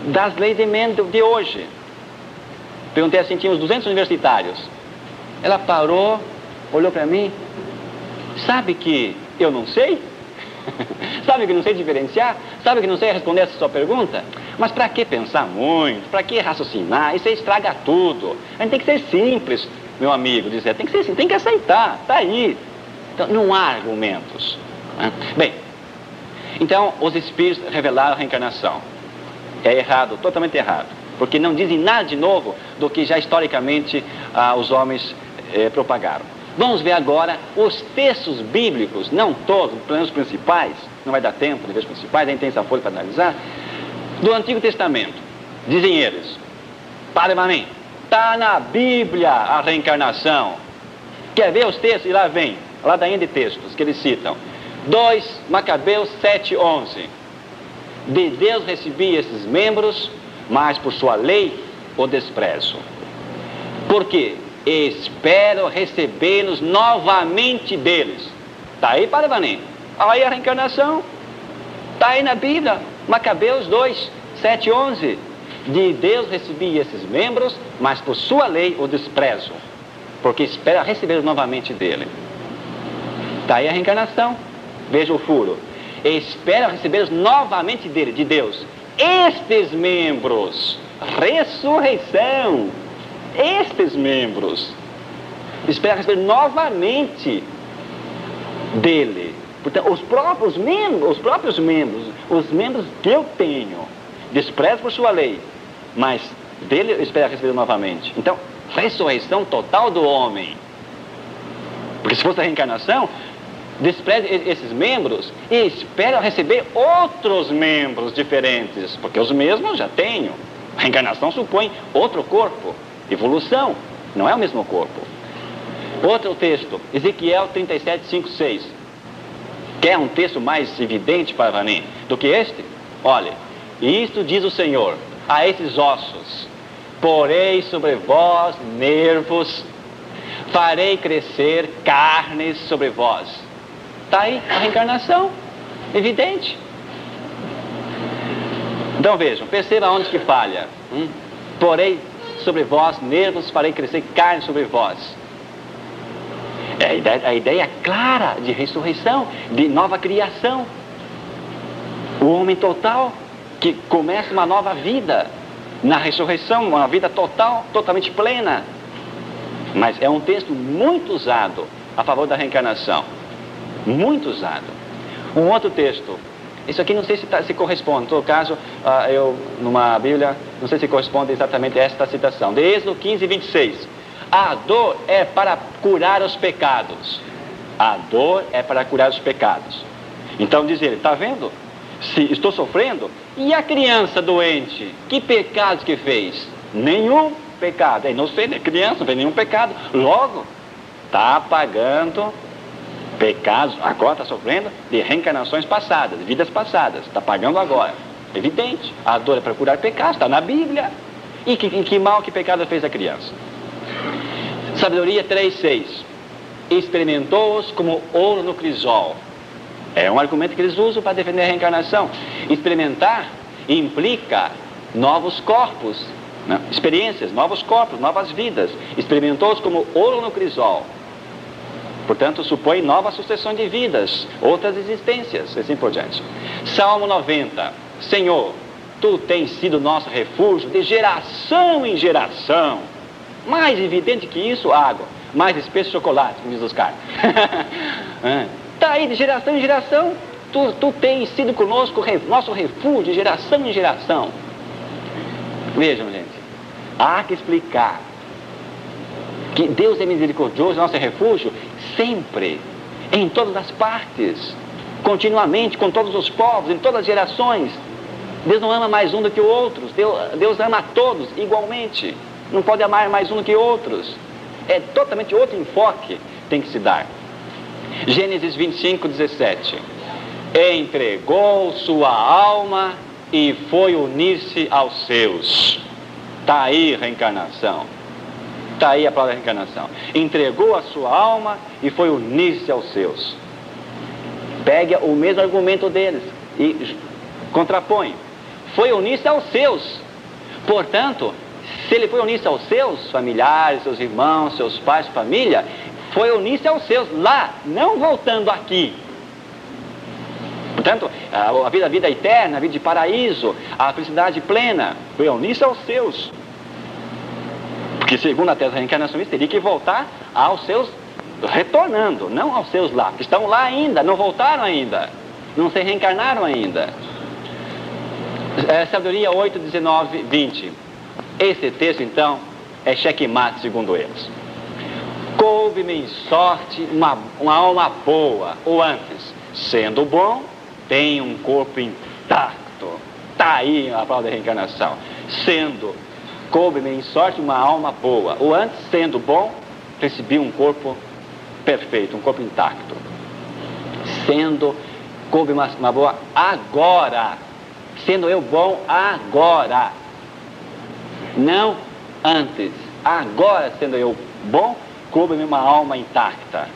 das leis de Mendel de hoje? Perguntei assim, tinha uns 200 universitários. Ela parou, olhou para mim, sabe que eu não sei? Sabe que não sei diferenciar? Sabe que não sei responder essa sua pergunta? Mas para que pensar muito? Para que raciocinar? Isso aí estraga tudo. A gente tem que ser simples, meu amigo, dizer, tem que ser simples, tem que aceitar, está aí. Então, não há argumentos. Bem, então, os espíritos revelaram a reencarnação. É errado, totalmente errado, porque não dizem nada de novo do que já historicamente os homens propagaram. Vamos ver agora os textos bíblicos, não todos, pelo menos os principais, não vai dar tempo de ver os principais, a gente tem essa folha para analisar, do Antigo Testamento. Dizem eles, para mim, está na Bíblia a reencarnação. Quer ver os textos? E lá vem, ladainha de textos que eles citam. 2 Macabeus 7:11. De Deus recebi esses membros, mas por sua lei o desprezo. Por quê? Espero recebê-los novamente deles. Está aí, Paravanim. Aí a reencarnação. Está aí na Bíblia. Macabeus 2, 7, 11. De Deus recebi esses membros, mas por sua lei o desprezo. Porque espero recebê-los novamente dele. Está aí a reencarnação. Veja o furo. Espero recebê-los novamente dele, de Deus. Estes membros. Ressurreição. Estes membros, espero receber novamente dele. Portanto, os próprios membros, os membros que eu tenho, desprezo por sua lei, mas dele eu espero receber novamente. Então, ressurreição total do homem. Porque se fosse a reencarnação, despreze esses membros e espero receber outros membros diferentes, porque os mesmos já tenho. A reencarnação supõe outro corpo. Evolução, não é o mesmo corpo. Outro texto, Ezequiel 37, 5, 6. Quer um texto mais evidente para Vanim do que este? Olha, isto diz o Senhor, a esses ossos, porei sobre vós nervos, farei crescer carnes sobre vós. Está aí a reencarnação, evidente. Então vejam, perceba onde que falha. Porei sobre vós nervos, farei crescer carne sobre vós. É a ideia clara de ressurreição, de nova criação. O homem total que começa uma nova vida na ressurreição, uma vida total, totalmente plena. Mas é um texto muito usado a favor da reencarnação. muito usado. Um outro texto, isso aqui não sei se corresponde, em todo caso, eu, numa Bíblia, não sei se corresponde exatamente a esta citação. De Êxodo 15, 26. A dor é para curar os pecados. A dor é para curar os pecados. Então diz ele, está vendo? Se estou sofrendo, e a criança doente, que pecados que fez? Nenhum pecado. É inocente, é criança, não fez nenhum pecado. Logo, está pagando pecados, agora está sofrendo de reencarnações passadas, de vidas passadas. Está pagando agora. Evidente, a dor é para curar pecados, está na Bíblia. E que mal, que pecado fez a criança? Sabedoria 3,6. Experimentou-os como ouro no crisol. É um argumento que eles usam para defender a reencarnação. Experimentar implica novos corpos, né? Experiências, novos corpos, novas vidas. Experimentou-os como ouro no crisol. Portanto, supõe nova sucessão de vidas, outras existências, assim por diante. Salmo 90. Senhor, Tu tens sido nosso refúgio de geração em geração. Mais evidente que isso, água. Mais espesso chocolate, como diz Oscar. Está aí de geração em geração. Tu tens sido conosco nosso refúgio de geração em geração. Vejam, gente. Há que explicar que Deus é misericordioso, nosso refúgio, sempre, em todas as partes, continuamente, com todos os povos, em todas as gerações. Deus não ama mais um do que o outro. Deus ama a todos igualmente. Não pode amar mais um do que outros. É totalmente outro enfoque que tem que se dar. Gênesis 25, 17. Entregou sua alma e foi unir-se aos seus. Está aí a reencarnação. Está aí a palavra reencarnação. Entregou a sua alma e foi unir-se aos seus. Pega o mesmo argumento deles e contrapõe. Foi unir-se aos seus. Portanto, se ele foi unir-se aos seus familiares, seus irmãos, seus pais, família, foi unir-se aos seus lá, não voltando aqui. Portanto, a vida eterna, a vida de paraíso, a felicidade plena, foi unir-se aos seus. Porque segundo a tese da reencarnação, isso teria que voltar aos seus, retornando, não aos seus lá, que estão lá ainda, não voltaram ainda, não se reencarnaram ainda. Sabedoria 8, 19, 20. Esse texto, então, é checkmate, segundo eles. Coube-me em sorte uma alma boa, ou antes, sendo bom, tem um corpo intacto. Está aí a palavra da reencarnação. Coube-me em sorte uma alma boa, ou antes, sendo bom, recebi um corpo perfeito, um corpo intacto. Coube-me uma boa agora, sendo eu bom agora. Não antes. Agora, sendo eu bom, coube-me uma alma intacta.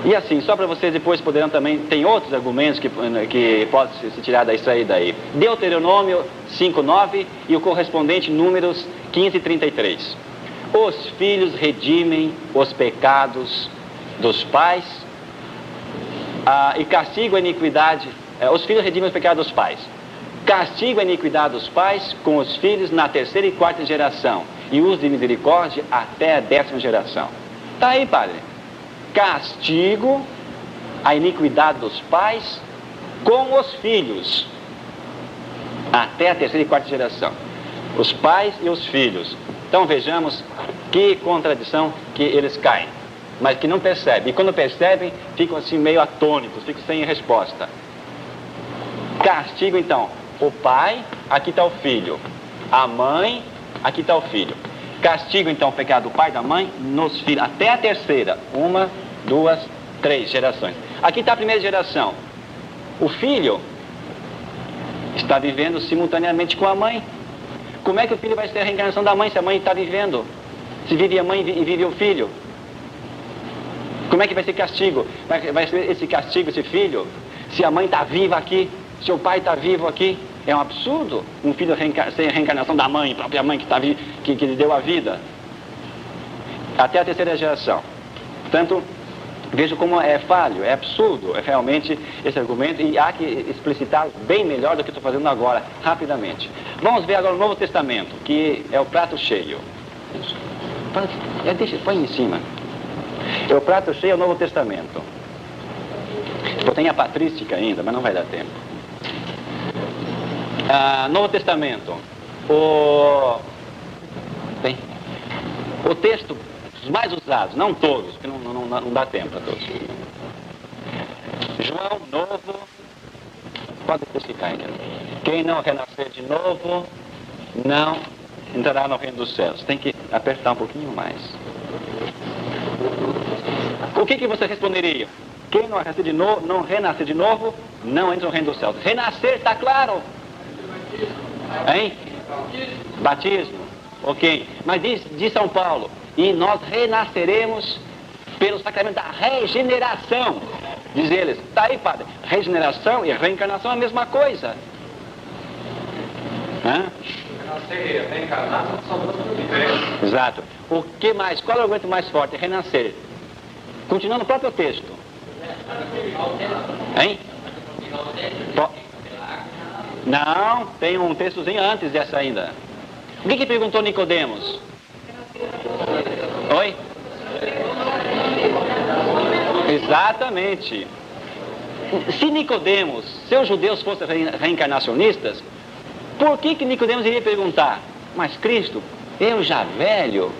E assim, só para vocês depois poderão também, tem outros argumentos que podem se tirar daí. Deuteronômio 5:9 e o correspondente Números 15:33. Os filhos redimem os pecados dos pais e castigam a iniquidade. Os filhos redimem os pecados dos pais. Castigo a iniquidade dos pais com os filhos na 3ª e 4ª geração, e uso de misericórdia até a 10ª geração. Está aí, padre. Castigo a iniquidade dos pais com os filhos até a 3ª e 4ª geração. Os pais e os filhos. Então vejamos que contradição que eles caem, mas que não percebem. E quando percebem, ficam assim meio atônitos, ficam sem resposta. Castigo, então, o pai, aqui está o filho. A mãe, aqui está o filho. Castigo, então, o pecado do pai e da mãe nos filhos, até a 3ª. 1, 2, 3 gerações. Aqui está a 1ª geração. O filho está vivendo simultaneamente com a mãe. Como é que o filho vai ser a reencarnação da mãe se a mãe está vivendo? Se vive a mãe e vive o filho? Como é que vai ser castigo? Vai ser esse castigo, esse filho, se a mãe está viva aqui, se o pai está vivo aqui? É um absurdo um filho ser a reencarnação da mãe, própria mãe que lhe deu a vida. Até a 3ª geração. Portanto, vejo como é falho, é absurdo, é realmente esse argumento, e há que explicitá-lo bem melhor do que estou fazendo agora, rapidamente. Vamos ver agora o Novo Testamento, que é o prato cheio. Põe em cima. O prato cheio é o Novo Testamento. Eu tenho a patrística ainda, mas não vai dar tempo. Novo Testamento. O texto, os mais usados, não todos, porque não dá tempo a todos. João Novo, pode especificar ainda. Quem não renascer de novo, não entrará no reino dos céus. Tem que apertar um pouquinho mais. O que você responderia? Quem não renascer de novo, não entra no reino dos céus. Renascer, está claro? Hein? Batismo. Ok. Mas diz São Paulo, e nós renasceremos pelo sacramento da regeneração. Diz eles, está aí, padre. Regeneração e reencarnação é a mesma coisa. Renascer e reencarnar são duas diferentes. Exato. O que mais? Qual é o argumento mais forte? Renascer. Continuando no próprio texto. Hein? Não, tem um textozinho antes dessa ainda. O que perguntou Nicodemos? Oi? Exatamente. Se Nicodemos, se os judeus fossem reencarnacionistas, por que Nicodemos iria perguntar? Mas Cristo, eu já velho,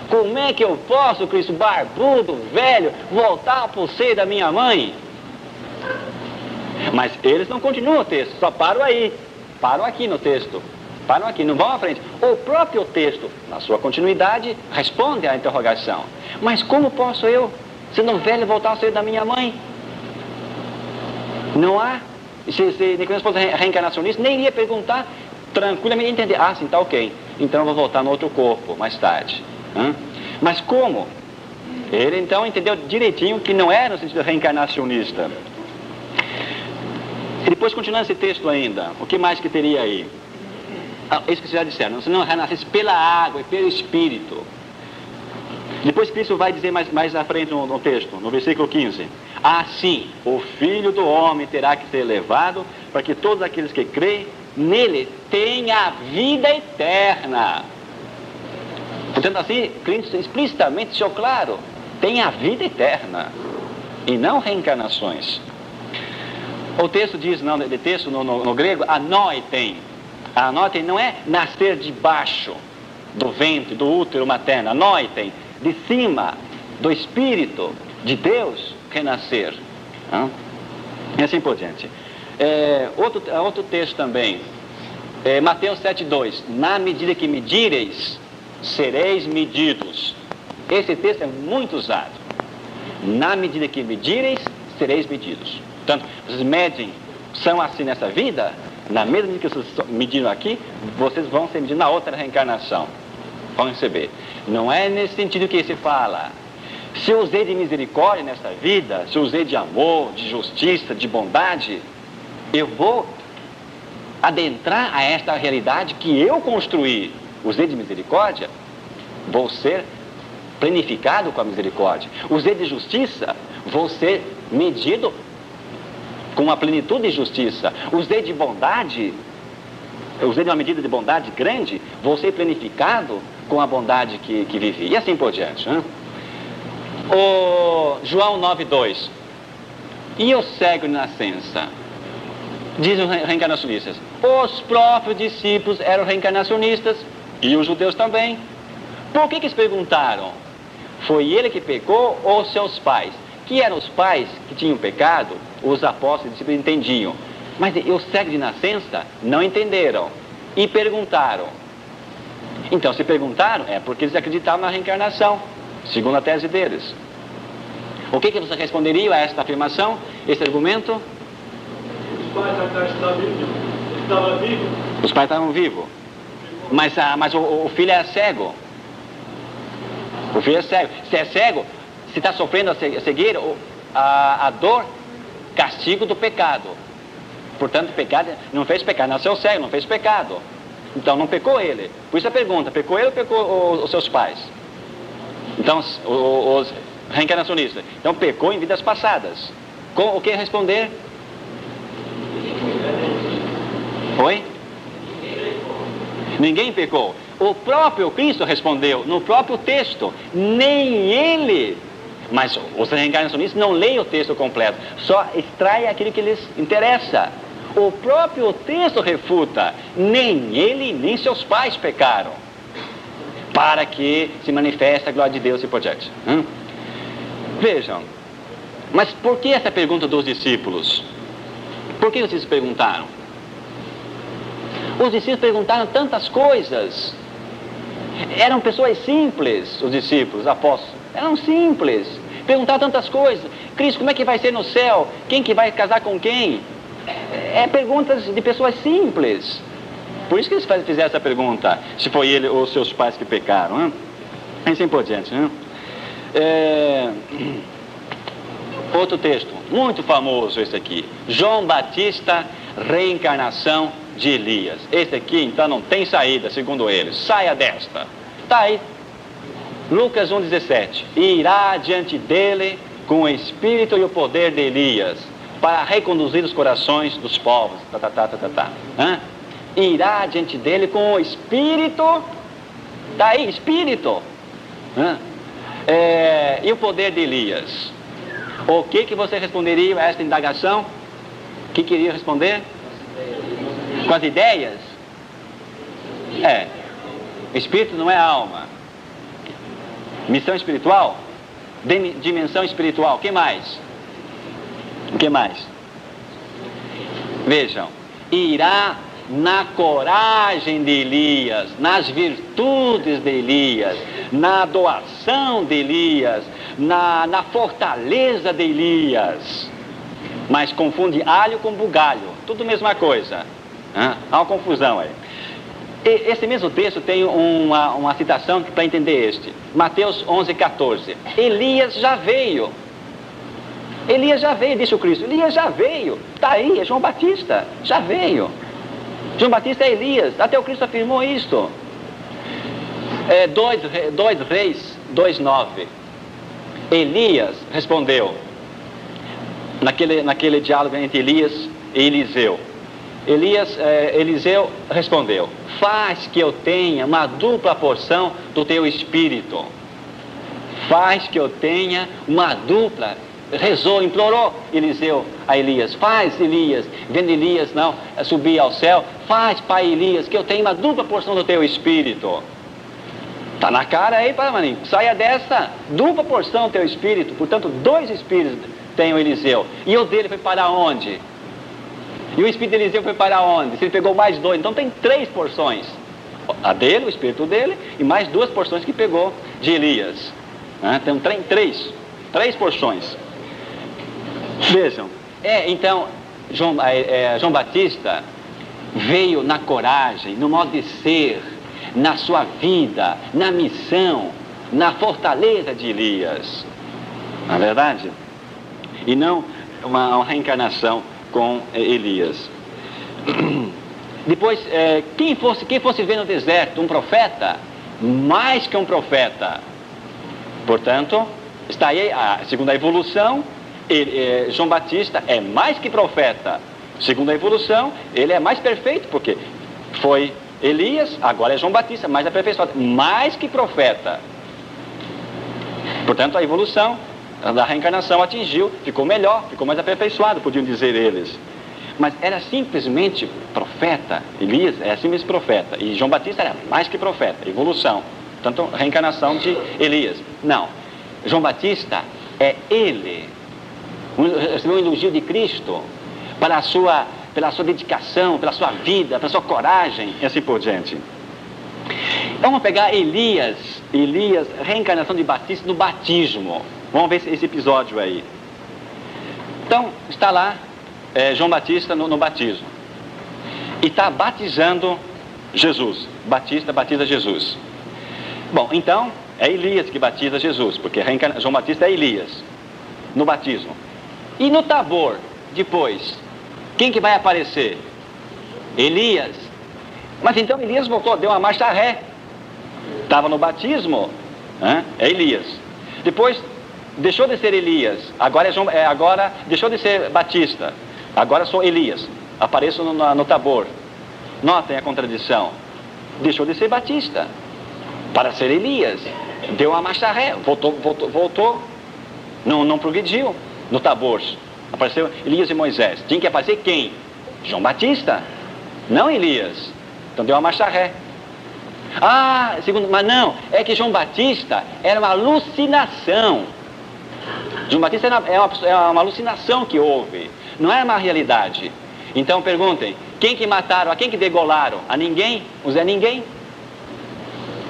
como é que eu posso, Cristo, barbudo, velho, voltar para o seio da minha mãe? Mas eles não continuam o texto, só param aí. Param aqui no texto. Param aqui, não vão à frente. O próprio texto, na sua continuidade, responde à interrogação. Mas como posso eu, sendo velho, voltar ao seio da minha mãe? Não há. Se Nicodemos fosse reencarnacionista, nem iria perguntar, tranquilamente entender. Ah, sim, tá ok. Então eu vou voltar no outro corpo, mais tarde. Mas como? Ele então entendeu direitinho que não era no sentido reencarnacionista. E depois, continuando esse texto ainda, o que mais que teria aí? Isso que vocês já disseram, se não renascesse pela água e pelo Espírito. Depois Cristo vai dizer mais à frente no texto, no versículo 15. Assim, o Filho do Homem terá que ser elevado, para que todos aqueles que creem nele tenham a vida eterna. Portanto, assim, Cristo explicitamente deixou claro, tem a vida eterna, e não reencarnações. O texto diz, no grego, anoitem. Anoitem não é nascer debaixo do ventre, do útero materno. Anoitem, de cima do Espírito de Deus, renascer. E assim por diante. Outro texto também, Mateus 7,2. Na medida que medireis, sereis medidos. Esse texto é muito usado. Na medida que medireis, sereis medidos. Portanto, vocês medem, são assim nessa vida, na mesma medida que vocês mediram aqui, vocês vão ser medidos na outra reencarnação. Vão receber. Não é nesse sentido que se fala. Se eu usei de misericórdia nessa vida, se eu usei de amor, de justiça, de bondade, eu vou adentrar a esta realidade que eu construí. Usei de misericórdia, vou ser planificado com a misericórdia. Usei de justiça, vou ser medido com a plenitude de justiça. Usei de bondade, usei de uma medida de bondade grande, vou ser planificado com a bondade que vivi. E assim por diante. O João 9,2. E o cego de nascença? Dizem os reencarnacionistas. Os próprios discípulos eram reencarnacionistas e os judeus também. Por que eles perguntaram? Foi ele que pecou ou seus pais? Que eram os pais que tinham pecado, os apóstolos e discípulos entendiam. Mas os cegos de nascença não entenderam e perguntaram. Então, se perguntaram, é porque eles acreditavam na reencarnação, segundo a tese deles. O que você responderia a esta afirmação, esse argumento? Os pais estavam vivos. Os pais estavam vivos. Mas o filho é cego. O filho é cego. Se é cego, se está sofrendo a cegueira, a dor, castigo do pecado. Portanto, pecado, não fez pecado, nasceu cego, não fez pecado. Então não pecou ele. Por isso a pergunta, pecou ele ou pecou os seus pais? Então, os reencarnacionistas. Então pecou em vidas passadas. O que responder? Oi? Ninguém pecou. O próprio Cristo respondeu no próprio texto. Nem ele. Mas os reencarnacionistas não leem o texto completo, só extraem aquilo que lhes interessa. O próprio texto refuta: nem ele nem seus pais pecaram, para que se manifeste a glória de Deus e por diante. Vejam, mas por que essa pergunta dos discípulos? Por que vocês perguntaram? Os discípulos perguntaram tantas coisas. Eram pessoas simples, os discípulos, os apóstolos. Eram simples. Perguntaram tantas coisas. Cristo, como é que vai ser no céu? Quem que vai casar com quem? Perguntas de pessoas simples. Por isso que eles fizeram essa pergunta. Se foi ele ou seus pais que pecaram. Assim por diante. Outro texto, muito famoso esse aqui. João Batista, reencarnação de Elias. Esse aqui, então, não tem saída, segundo eles. Saia desta. Está aí. Lucas 1,17. Irá diante dele com o espírito e o poder de Elias, para reconduzir os corações dos povos. Irá diante dele com o espírito. Está aí, espírito. E o poder de Elias. O que você responderia a esta indagação? O que queria responder? Com as ideias? Espírito não é alma. Missão espiritual? Dimensão espiritual. O que mais? O que mais? Vejam. Irá na coragem de Elias, nas virtudes de Elias, na doação de Elias, na fortaleza de Elias. Mas confunde alho com bugalho, tudo a mesma coisa. Há uma confusão aí. Esse mesmo texto tem uma citação para entender este. Mateus 11,14. Elias já veio. Elias já veio, disse o Cristo. Elias já veio. Está aí, é João Batista. Já veio. João Batista é Elias. Até o Cristo afirmou isto. 2 Reis 2,9. Elias respondeu. Naquele diálogo entre Elias e Eliseu. Eliseu respondeu: faz que eu tenha uma dupla porção do teu espírito. Faz que eu tenha uma dupla. Rezou, implorou Eliseu a Elias. Faz, Elias, vendo Elias não subir ao céu, faz, pai Elias, que eu tenha uma dupla porção do teu espírito. Está na cara aí, Paramanim. Saia dessa dupla porção do teu espírito. Portanto, 2 espíritos tem o Eliseu. E o dele foi para onde? E o espírito de Eliseu foi para onde? Se ele pegou mais 2, então tem 3 porções. A dele, o espírito dele, e mais 2 porções que pegou de Elias. Então, 3 porções. Vejam. Então, João Batista veio na coragem, no modo de ser, na sua vida, na missão, na fortaleza de Elias. Não é verdade? E não uma reencarnação com Elias. Depois, quem fosse ver no deserto um profeta, mais que um profeta. Portanto, está aí, segundo a evolução, João Batista é mais que profeta. Segundo a evolução, ele é mais perfeito, porque foi Elias, agora é João Batista, mais aperfeiçoado, mais que profeta. Portanto, a evolução da reencarnação atingiu, ficou melhor, ficou mais aperfeiçoado, podiam dizer eles. Mas era simplesmente profeta. Elias era simplesmente profeta, e João Batista era mais que profeta, evolução. Portanto, reencarnação de Elias. Não, João Batista é ele. Recebeu um elogio de Cristo pela sua dedicação, pela sua vida, pela sua coragem, e assim por diante. Vamos pegar Elias, reencarnação de Batista no batismo. Vamos ver esse episódio aí. Então, está lá João Batista no batismo. E está batizando Jesus. Batiza Jesus. Bom, então, é Elias que batiza Jesus, porque João Batista é Elias, no batismo. E no Tabor, depois, quem que vai aparecer? Elias. Mas então Elias voltou, deu uma marcha ré. Estava no batismo, é Elias. Depois, deixou de ser Elias, agora deixou de ser Batista, agora sou Elias, apareço no Tabor. Notem a contradição. Deixou de ser Batista para ser Elias, deu uma marcha ré, voltou Não progrediu no Tabor. Apareceu Elias e Moisés. Tinha que aparecer quem? João Batista, não Elias. Então deu uma marcha ré. Mas não, é que João Batista era uma alucinação. João Batista é uma alucinação que houve, não é uma realidade. Então perguntem, quem que mataram, a quem que degolaram? A ninguém? O Zé Ninguém?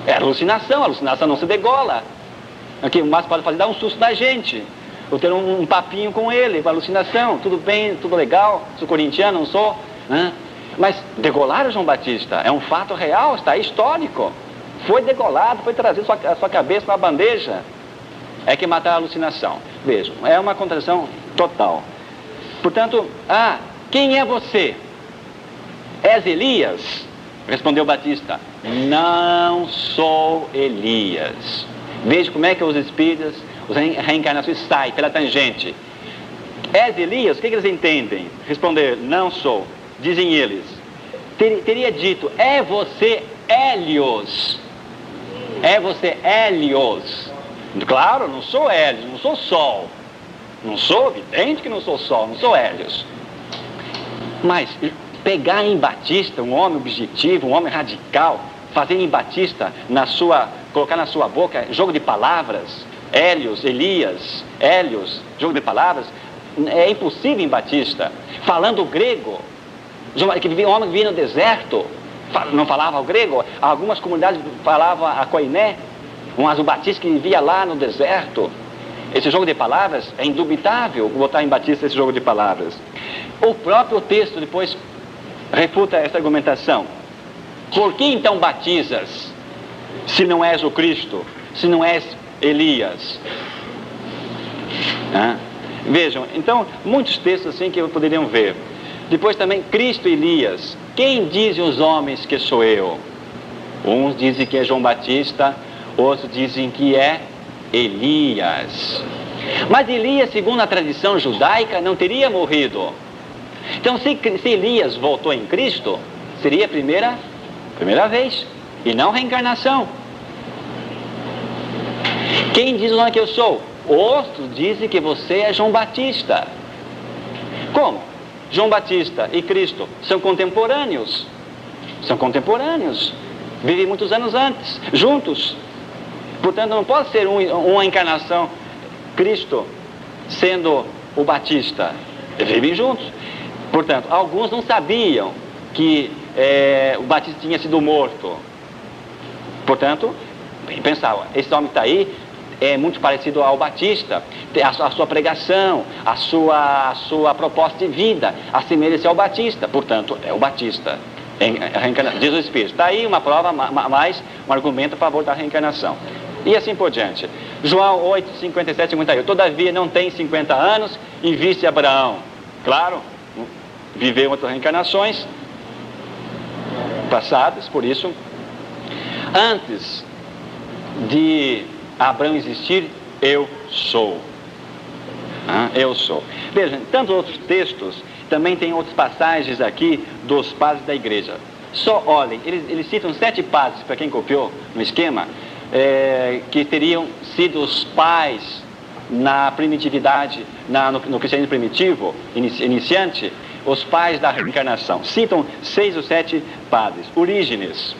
É alucinação, a alucinação não se degola. Aqui, o máximo pode fazer dar um susto na gente, ou ter um papinho com ele, uma alucinação, tudo bem, tudo legal, sou corintiano, não sou, né? Mas degolaram João Batista, é um fato real, está aí histórico. Foi degolado, foi trazido a sua cabeça na bandeja. É que matar a alucinação. Vejam, é uma contradição total. Portanto, quem é você? És Elias? Respondeu Batista, não sou Elias. Veja como é que os espíritos, as reencarnações saem pela tangente. És Elias? O que eles entendem? Responder, não sou. Dizem eles, teria dito, é você Hélios. É você Hélios. Claro, não sou Hélios, não sou Sol. Não sou, evidente que não sou Sol, não sou Hélios. Mas pegar em Batista, um homem objetivo, um homem radical, fazer em Batista, colocar na sua boca, jogo de palavras, Hélios, Elias, Hélios, jogo de palavras, é impossível em Batista. Falando grego, um homem que vivia no deserto, não falava o grego, algumas comunidades falavam a koiné, mas o Batista que vivia lá no deserto. Esse jogo de palavras é indubitável botar em Batista esse jogo de palavras. O próprio texto depois refuta essa argumentação. Por que então batizas, se não és o Cristo, se não és Elias? Vejam, então, muitos textos assim que poderiam ver. Depois também, Cristo e Elias. Quem dizem os homens que sou eu? Uns dizem que é João Batista, outros dizem que é Elias. Mas Elias, segundo a tradição judaica, não teria morrido. Então, se Elias voltou em Cristo, seria a primeira vez, e não reencarnação. Quem diz o nome que eu sou? Outros dizem que você é João Batista. Como? João Batista e Cristo são contemporâneos. São contemporâneos. Vivem muitos anos antes, juntos. Portanto, não pode ser uma encarnação, Cristo sendo o Batista. Eles vivem juntos. Portanto, alguns não sabiam que o Batista tinha sido morto. Portanto, pensavam, esse homem que está aí é muito parecido ao Batista, a sua pregação, a sua proposta de vida, assemelha-se ao Batista, portanto, é o Batista. Diz o Espírito. Está aí uma prova, mais um argumento a favor da reencarnação. E assim por diante. João 8, 57, 51. Todavia não tem 50 anos e viste Abraão. Claro, viveu outras reencarnações passadas, por isso, antes de Abraão existir, eu sou. Eu sou. Vejam, tantos outros textos, também tem outras passagens aqui dos padres da igreja. Só olhem, eles citam 7 padres, para quem copiou no esquema, que teriam sido os pais na primitividade, no cristianismo primitivo, iniciante, os pais da reencarnação. Citam 6 ou 7 padres. Orígenes.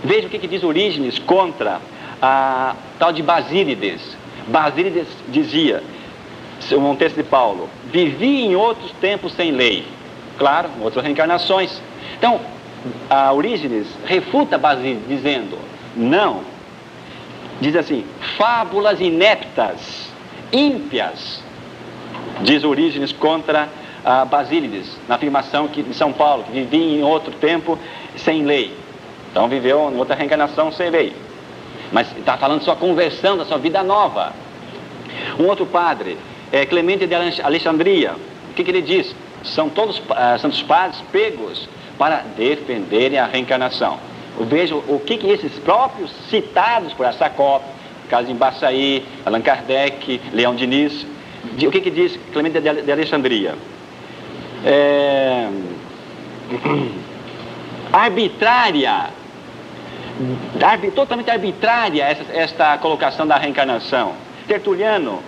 Veja o que diz Orígenes contra a tal de Basílides. Basílides dizia, um texto de Paulo, vivi em outros tempos sem lei. Claro, outras reencarnações. Então, a Orígenes refuta Basílides dizendo, não. Diz assim, fábulas ineptas, ímpias, diz Orígenes contra Basílides, na afirmação de São Paulo, que vivia em outro tempo sem lei. Então viveu em outra reencarnação sem lei. Mas está falando de sua conversão, da sua vida nova. Um outro padre, Clemente de Alexandria, o que ele diz? São todos santos padres pegos para defenderem a reencarnação. Veja o que esses próprios citados por Sacop, caso de Embaçaí, Allan Kardec, Leão Diniz, o que diz Clemente de Alexandria? Totalmente arbitrária esta colocação da reencarnação. Tertuliano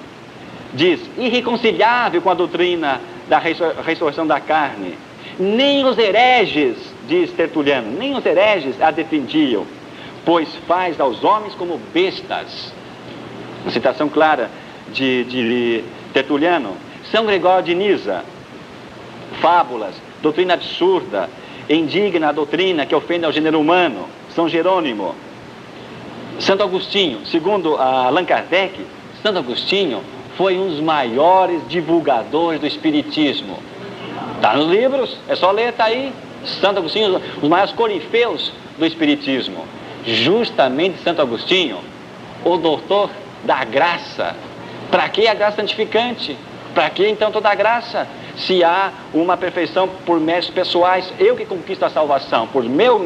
diz, irreconciliável com a doutrina da ressurreição da carne. Nem os hereges, diz Tertuliano, nem os hereges a defendiam, pois faz aos homens como bestas. Uma citação clara de Tertuliano. São Gregório de Nisa, fábulas, doutrina absurda, indigna a doutrina que ofende ao gênero humano. São Jerônimo. Santo Agostinho, segundo Allan Kardec, Santo Agostinho foi um dos maiores divulgadores do espiritismo. Está nos livros, é só ler, está aí. Santo Agostinho, os maiores corifeus do espiritismo. Justamente Santo Agostinho, o doutor da graça. Para que a graça santificante? Para que então toda a graça? Se há uma perfeição por méritos pessoais, eu que conquisto a salvação, por meus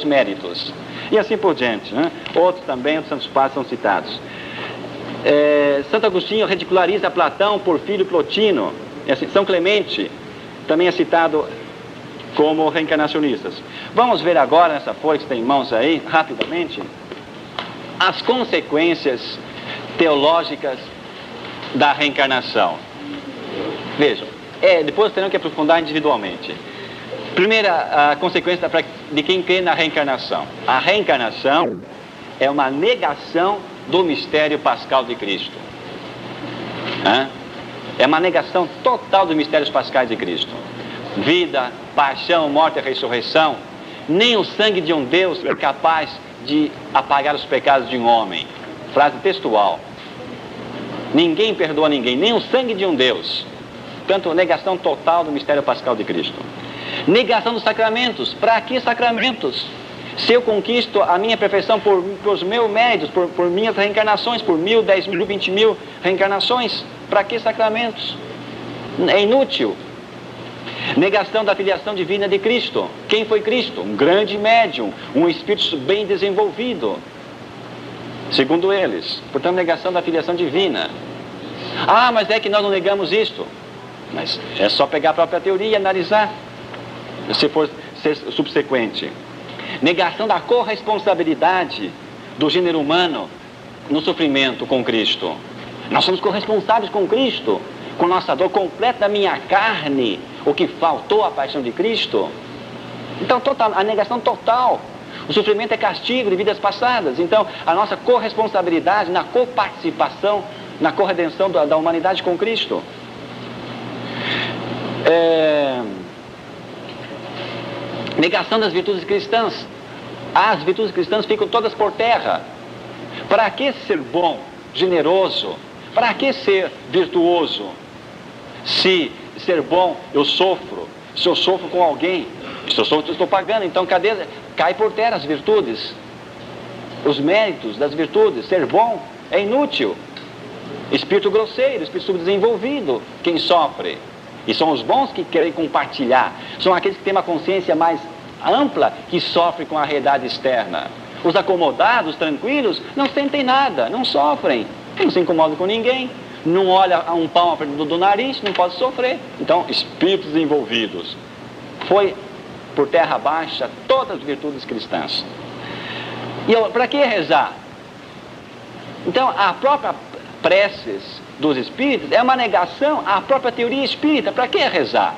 méritos. E assim por diante, né? Outros também, os santos padres são citados. Santo Agostinho ridiculariza Platão, Porfírio, Plotino. São Clemente também é citado como reencarnacionistas. Vamos ver agora, nessa folha que você tem em mãos aí, rapidamente, as consequências teológicas da reencarnação. Vejam, depois terão que aprofundar individualmente. Primeira consequência de quem crê na reencarnação. A reencarnação é uma negação do mistério pascal de Cristo. É uma negação total dos mistérios pascais de Cristo. Vida, paixão, morte e ressurreição. Nem o sangue de um Deus é capaz de apagar os pecados de um homem. Frase textual. Ninguém perdoa ninguém, nem o sangue de um Deus. Portanto, negação total do mistério pascal de Cristo. Negação dos sacramentos. Para que sacramentos? Se eu conquisto a minha perfeição por meus méritos, por minhas reencarnações, por 1.000, 10.000, 20.000 reencarnações, para que sacramentos? É inútil. Negação da filiação divina de Cristo. Quem foi Cristo? Um grande médium, um espírito bem desenvolvido, segundo eles. Portanto, negação da filiação divina. Mas é que nós não negamos isto. Mas é só pegar a própria teoria e analisar, se for ser subsequente. Negação da corresponsabilidade do gênero humano no sofrimento com Cristo. Nós somos corresponsáveis com Cristo, com nossa dor completa da minha carne, o que faltou à paixão de Cristo. Então, a negação total. O sofrimento é castigo de vidas passadas. Então, a nossa corresponsabilidade na coparticipação, na corredenção da humanidade com Cristo. Negação das virtudes cristãs. As virtudes cristãs ficam todas por terra. Para que ser bom, generoso? Para que ser virtuoso? Se ser bom eu sofro, se eu sofro com alguém, se eu sofro, eu estou pagando, então cai por terra as virtudes, os méritos das virtudes. Ser bom é inútil. Espírito grosseiro, espírito subdesenvolvido, quem sofre. E são os bons que querem compartilhar, são aqueles que têm uma consciência mais ampla, que sofrem com a realidade externa. Os acomodados, tranquilos, não sentem nada, não sofrem, não se incomodam com ninguém, não olha a um palmo do nariz, não pode sofrer. Então, espíritos envolvidos. Foi por terra baixa todas as virtudes cristãs. E para que rezar? Então, a própria preces dos espíritos é uma negação à própria teoria espírita. Para que rezar?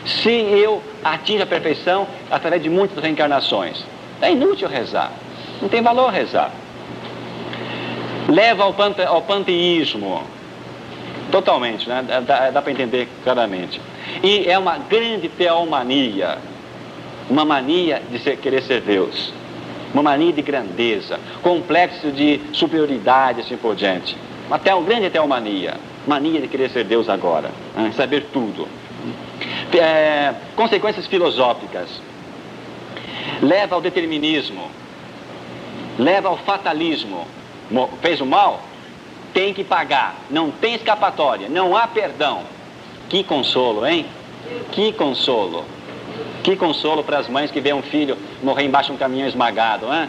Se eu atinjo a perfeição através de muitas reencarnações, é inútil rezar, não tem valor rezar. Leva ao panteísmo, totalmente, né? Dá para entender claramente. E é uma grande teomania, uma mania de querer ser Deus, uma mania de grandeza, complexo de superioridade, assim por diante. Uma grande teomania, mania de querer ser Deus agora, né? Saber tudo. Consequências filosóficas. Leva ao determinismo, leva ao fatalismo. Fez o mal, tem que pagar, não tem escapatória, não há perdão. Que consolo, hein? Que consolo. Que consolo para as mães que veem um filho morrer embaixo de um caminhão esmagado, hein?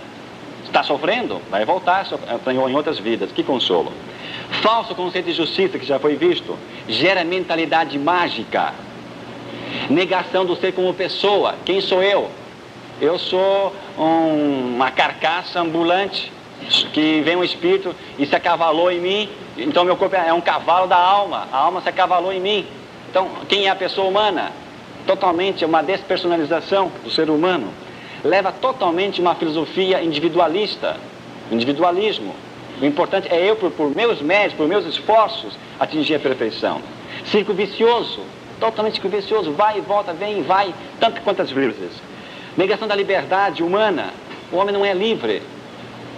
Está sofrendo? Vai voltar em outras vidas. Que consolo. Falso conceito de justiça, que já foi visto, gera mentalidade mágica. Negação do ser como pessoa. Quem sou eu? Eu sou uma carcaça ambulante, que vem um espírito e se acavalou em mim Então meu corpo é um cavalo da alma. A alma se acavalou em mim. Então, quem é a pessoa humana? Totalmente uma despersonalização do ser humano. Leva totalmente uma filosofia individualista. Individualismo. O importante é eu, por meus méritos, por meus esforços, atingir a perfeição. Círculo vicioso. Totalmente círculo vicioso. Vai e volta, vem e vai. Tanto quantas vezes. Negação da liberdade humana. O homem não é livre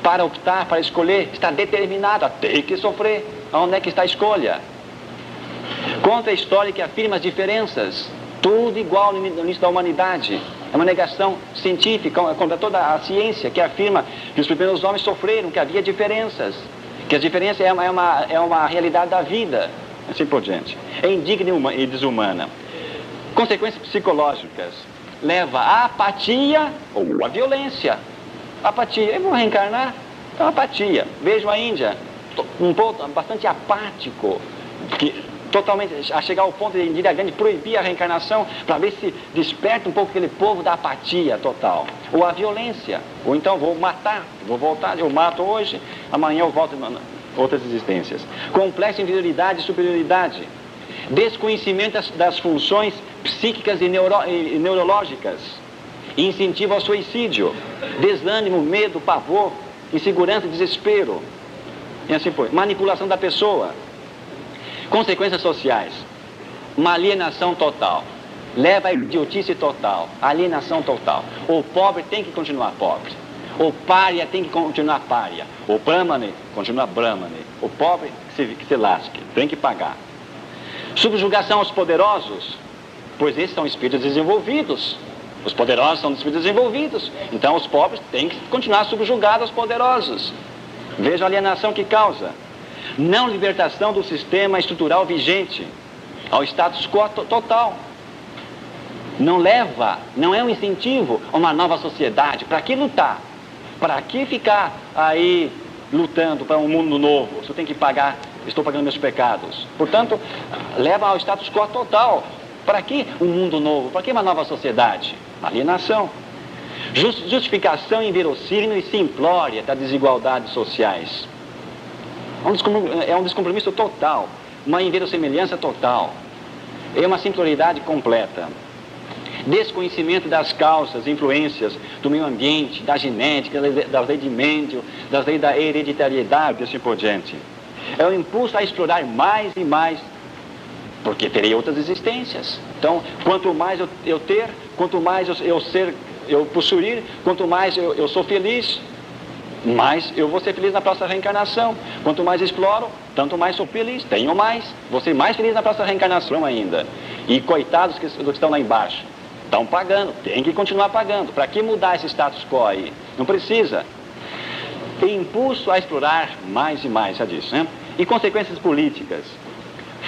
para optar, para escolher. Está determinado a ter que sofrer. Onde é que está a escolha? Contra a história que afirma as diferenças. Tudo igual no início da humanidade. É uma negação científica contra toda a ciência que afirma que os primeiros homens sofreram, que havia diferenças. Que as diferenças é uma realidade da vida. Assim por diante. É indigna e desumana. Consequências psicológicas. Leva à apatia ou à violência. Apatia. Eu vou reencarnar? Então, apatia. Vejo a Índia, um povo bastante apático, totalmente a chegar ao ponto de Indira Gandhi proibir a reencarnação para ver se desperta um pouco aquele povo da apatia total. Ou a violência. Ou então vou matar, vou voltar, eu mato hoje, amanhã eu volto em outras existências. Complexo inferioridade e superioridade. Desconhecimento das funções psíquicas e neurológicas. Incentivo ao suicídio. Desânimo, medo, pavor, insegurança, desespero. E assim foi. Manipulação da pessoa. Consequências sociais. Uma alienação total. Leva à idiotice total. Alienação total. O pobre tem que continuar pobre. O pária tem que continuar pária. O brahmane continua brahmane. O pobre que se lasque. Tem que pagar. Subjugação aos poderosos. Pois esses são espíritos desenvolvidos. Os poderosos são espíritos desenvolvidos. Então os pobres têm que continuar subjugados aos poderosos. Veja a alienação que causa. Não libertação do sistema estrutural vigente ao status quo total. Não leva, não é um incentivo a uma nova sociedade. Para que lutar? Para que ficar aí lutando para um mundo novo? Se eu tenho que pagar, estou pagando meus pecados. Portanto, leva ao status quo total. Para que um mundo novo? Para que uma nova sociedade? Alienação. Justificação inverossímil e simplória das desigualdades sociais. É um descompromisso total, uma inverossimilhança total, é uma simploriedade completa. Desconhecimento das causas, influências do meio ambiente, da genética, das leis de Mendel, das leis da hereditariedade e assim por diante. É o impulso a explorar mais e mais, porque terei outras existências. Então, quanto mais eu ter, quanto mais eu possuir, quanto mais eu sou feliz, mais eu vou ser feliz na próxima reencarnação. Quanto mais exploro, tanto mais sou feliz. Tenho mais, vou ser mais feliz na próxima reencarnação ainda. E coitados dos que estão lá embaixo, estão pagando, tem que continuar pagando. Para que mudar esse status quo aí? Não precisa. Tem impulso a explorar mais e mais, já disse, né? E consequências políticas.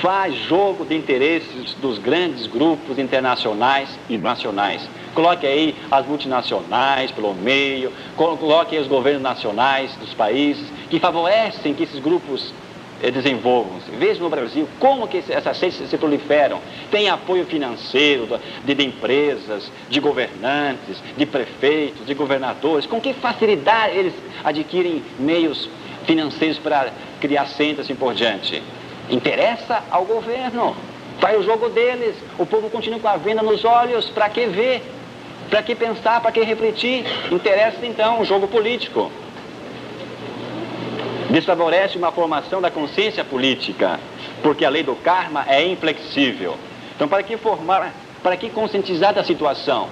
Faz jogo de interesses dos grandes grupos internacionais e nacionais. Coloque aí as multinacionais pelo meio, coloque aí os governos nacionais dos países que favorecem que esses grupos desenvolvam-se. Veja no Brasil como que essas ciências se proliferam. Tem apoio financeiro de empresas, de governantes, de prefeitos, de governadores. Com que facilidade eles adquirem meios financeiros para criar centros e assim por diante. Interessa ao governo. Faz o jogo deles. O povo continua com a venda nos olhos. Para que ver? Para que pensar? Para que refletir? Interessa então o jogo político. Desfavorece uma formação da consciência política, porque a lei do karma é inflexível. Então, para que conscientizar da situação?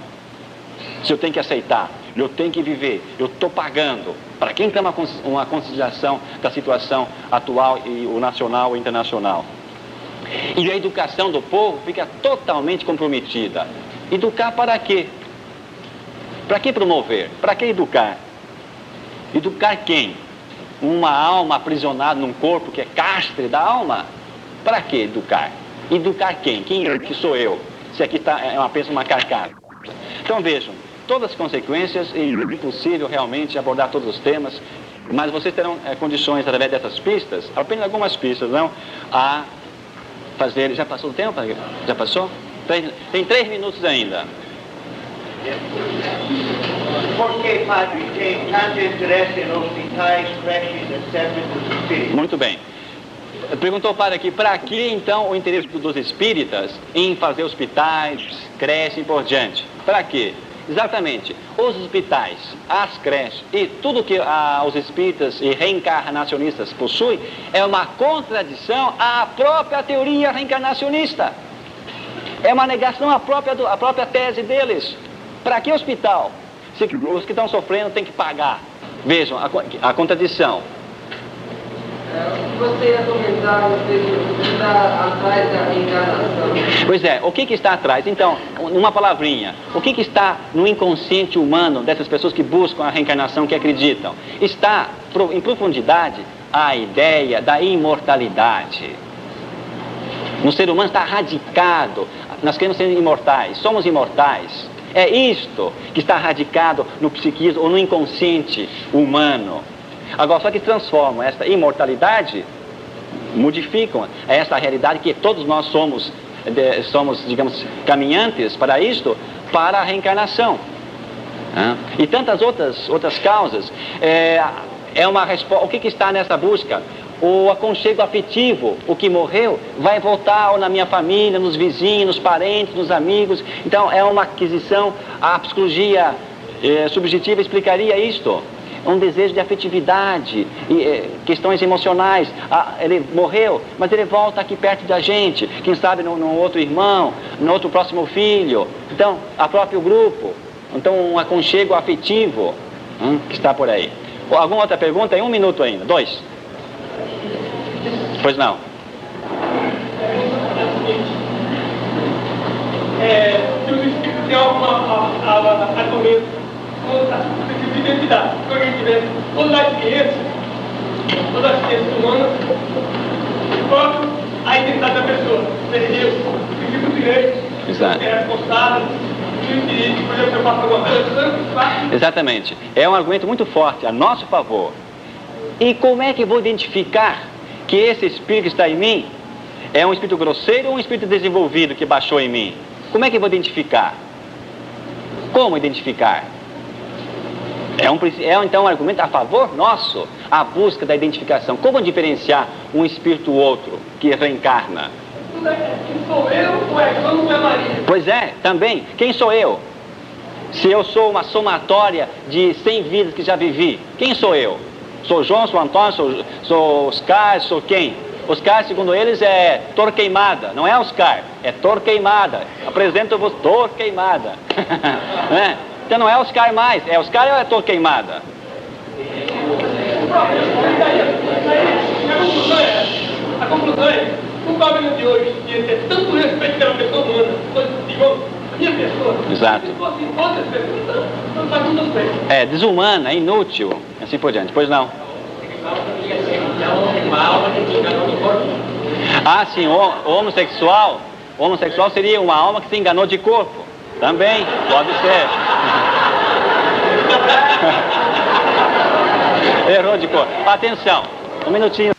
Se eu tenho que aceitar, eu tenho que viver, eu estou pagando. Para que então uma conscientização da situação atual, e o nacional e o internacional? E a educação do povo fica totalmente comprometida. Educar para quê? Para que promover? Para que educar? Educar quem? Uma alma aprisionada num corpo que é cárcere da alma? Para que educar? Educar quem? Quem que sou eu? Se aqui é apenas uma carcaça. Então vejam, todas as consequências, é impossível realmente abordar todos os temas, mas vocês terão condições, através dessas pistas, apenas algumas pistas, não? A fazer... Já passou o tempo? Já passou? Tem 3 minutos ainda. Por que, padre, tem tanto interesse nos vitais, creches, etc. dos espíritos? Muito bem. Perguntou o padre aqui, para que então o interesse dos espíritas em fazer hospitais, creches e por diante? Para quê? Exatamente, os hospitais, as creches e tudo que os espíritas e reencarnacionistas possuem é uma contradição à própria teoria reencarnacionista. É uma negação à própria tese deles. Para que hospital? Se os que estão sofrendo têm que pagar. Vejam a contradição. Você ia comentar o que está atrás da reencarnação. Pois é, o que está atrás? Então, numa palavrinha, o que está no inconsciente humano dessas pessoas que buscam a reencarnação, que acreditam? Está, em profundidade, a ideia da imortalidade. No ser humano está radicado, nós queremos ser imortais, somos imortais. É isto que está radicado no psiquismo ou no inconsciente humano. Agora, só que transformam esta imortalidade, modificam essa realidade que todos nós somos, digamos, caminhantes para isto, para a reencarnação. E tantas outras causas. O que está nessa busca? O aconchego afetivo, o que morreu, vai voltar ou na minha família, nos vizinhos, nos parentes, nos amigos. Então, é uma aquisição, a psicologia subjetiva explicaria isto. Um desejo de afetividade, questões emocionais. Ele morreu, mas ele volta aqui perto da gente, quem sabe no outro irmão, no outro próximo filho. Então, a próprio grupo. Então, um aconchego afetivo que está por aí. Alguma outra pergunta? Em 1 minuto ainda, 2. Pois não. Se os espíritos têm alguma argumento contra a identidade, se alguém tiver todas as ciências humanas, próprio a identidade da pessoa, seja Deus, o princípio do direito, exato, é responsável, por exemplo, eu faço alguma coisa, exatamente. É um argumento muito forte a nosso favor. E como é que eu vou identificar que esse espírito que está em mim é um espírito grosseiro ou um espírito desenvolvido que baixou em mim? Como é que eu vou identificar? Como identificar? Então um argumento a favor nosso, a busca da identificação. Como diferenciar um espírito ou outro que reencarna? Quem sou eu ou é João ou é Maria? Pois é, também. Quem sou eu? Se eu sou uma somatória de 100 vidas que já vivi, quem sou eu? Sou João, sou Antônio, sou Oscar, sou quem? Oscar, segundo eles, é Torqueimada. Não é Oscar, é Torqueimada. Apresento-vos Torqueimada. Então não é Oscar mais, é Oscar ou é Torqueimada? A conclusão é, o Pablo de hoje ia ter tanto respeito pela pessoa humana, digamos, a minha pessoa. Exato. Se fosse outras pessoas, não faz muito bem. É desumana, é inútil, assim por diante. Pois não. Ah, sim, o homossexual seria uma alma que se enganou de corpo. Também, pode ser. Errou de corpo. Atenção, 1 minutinho.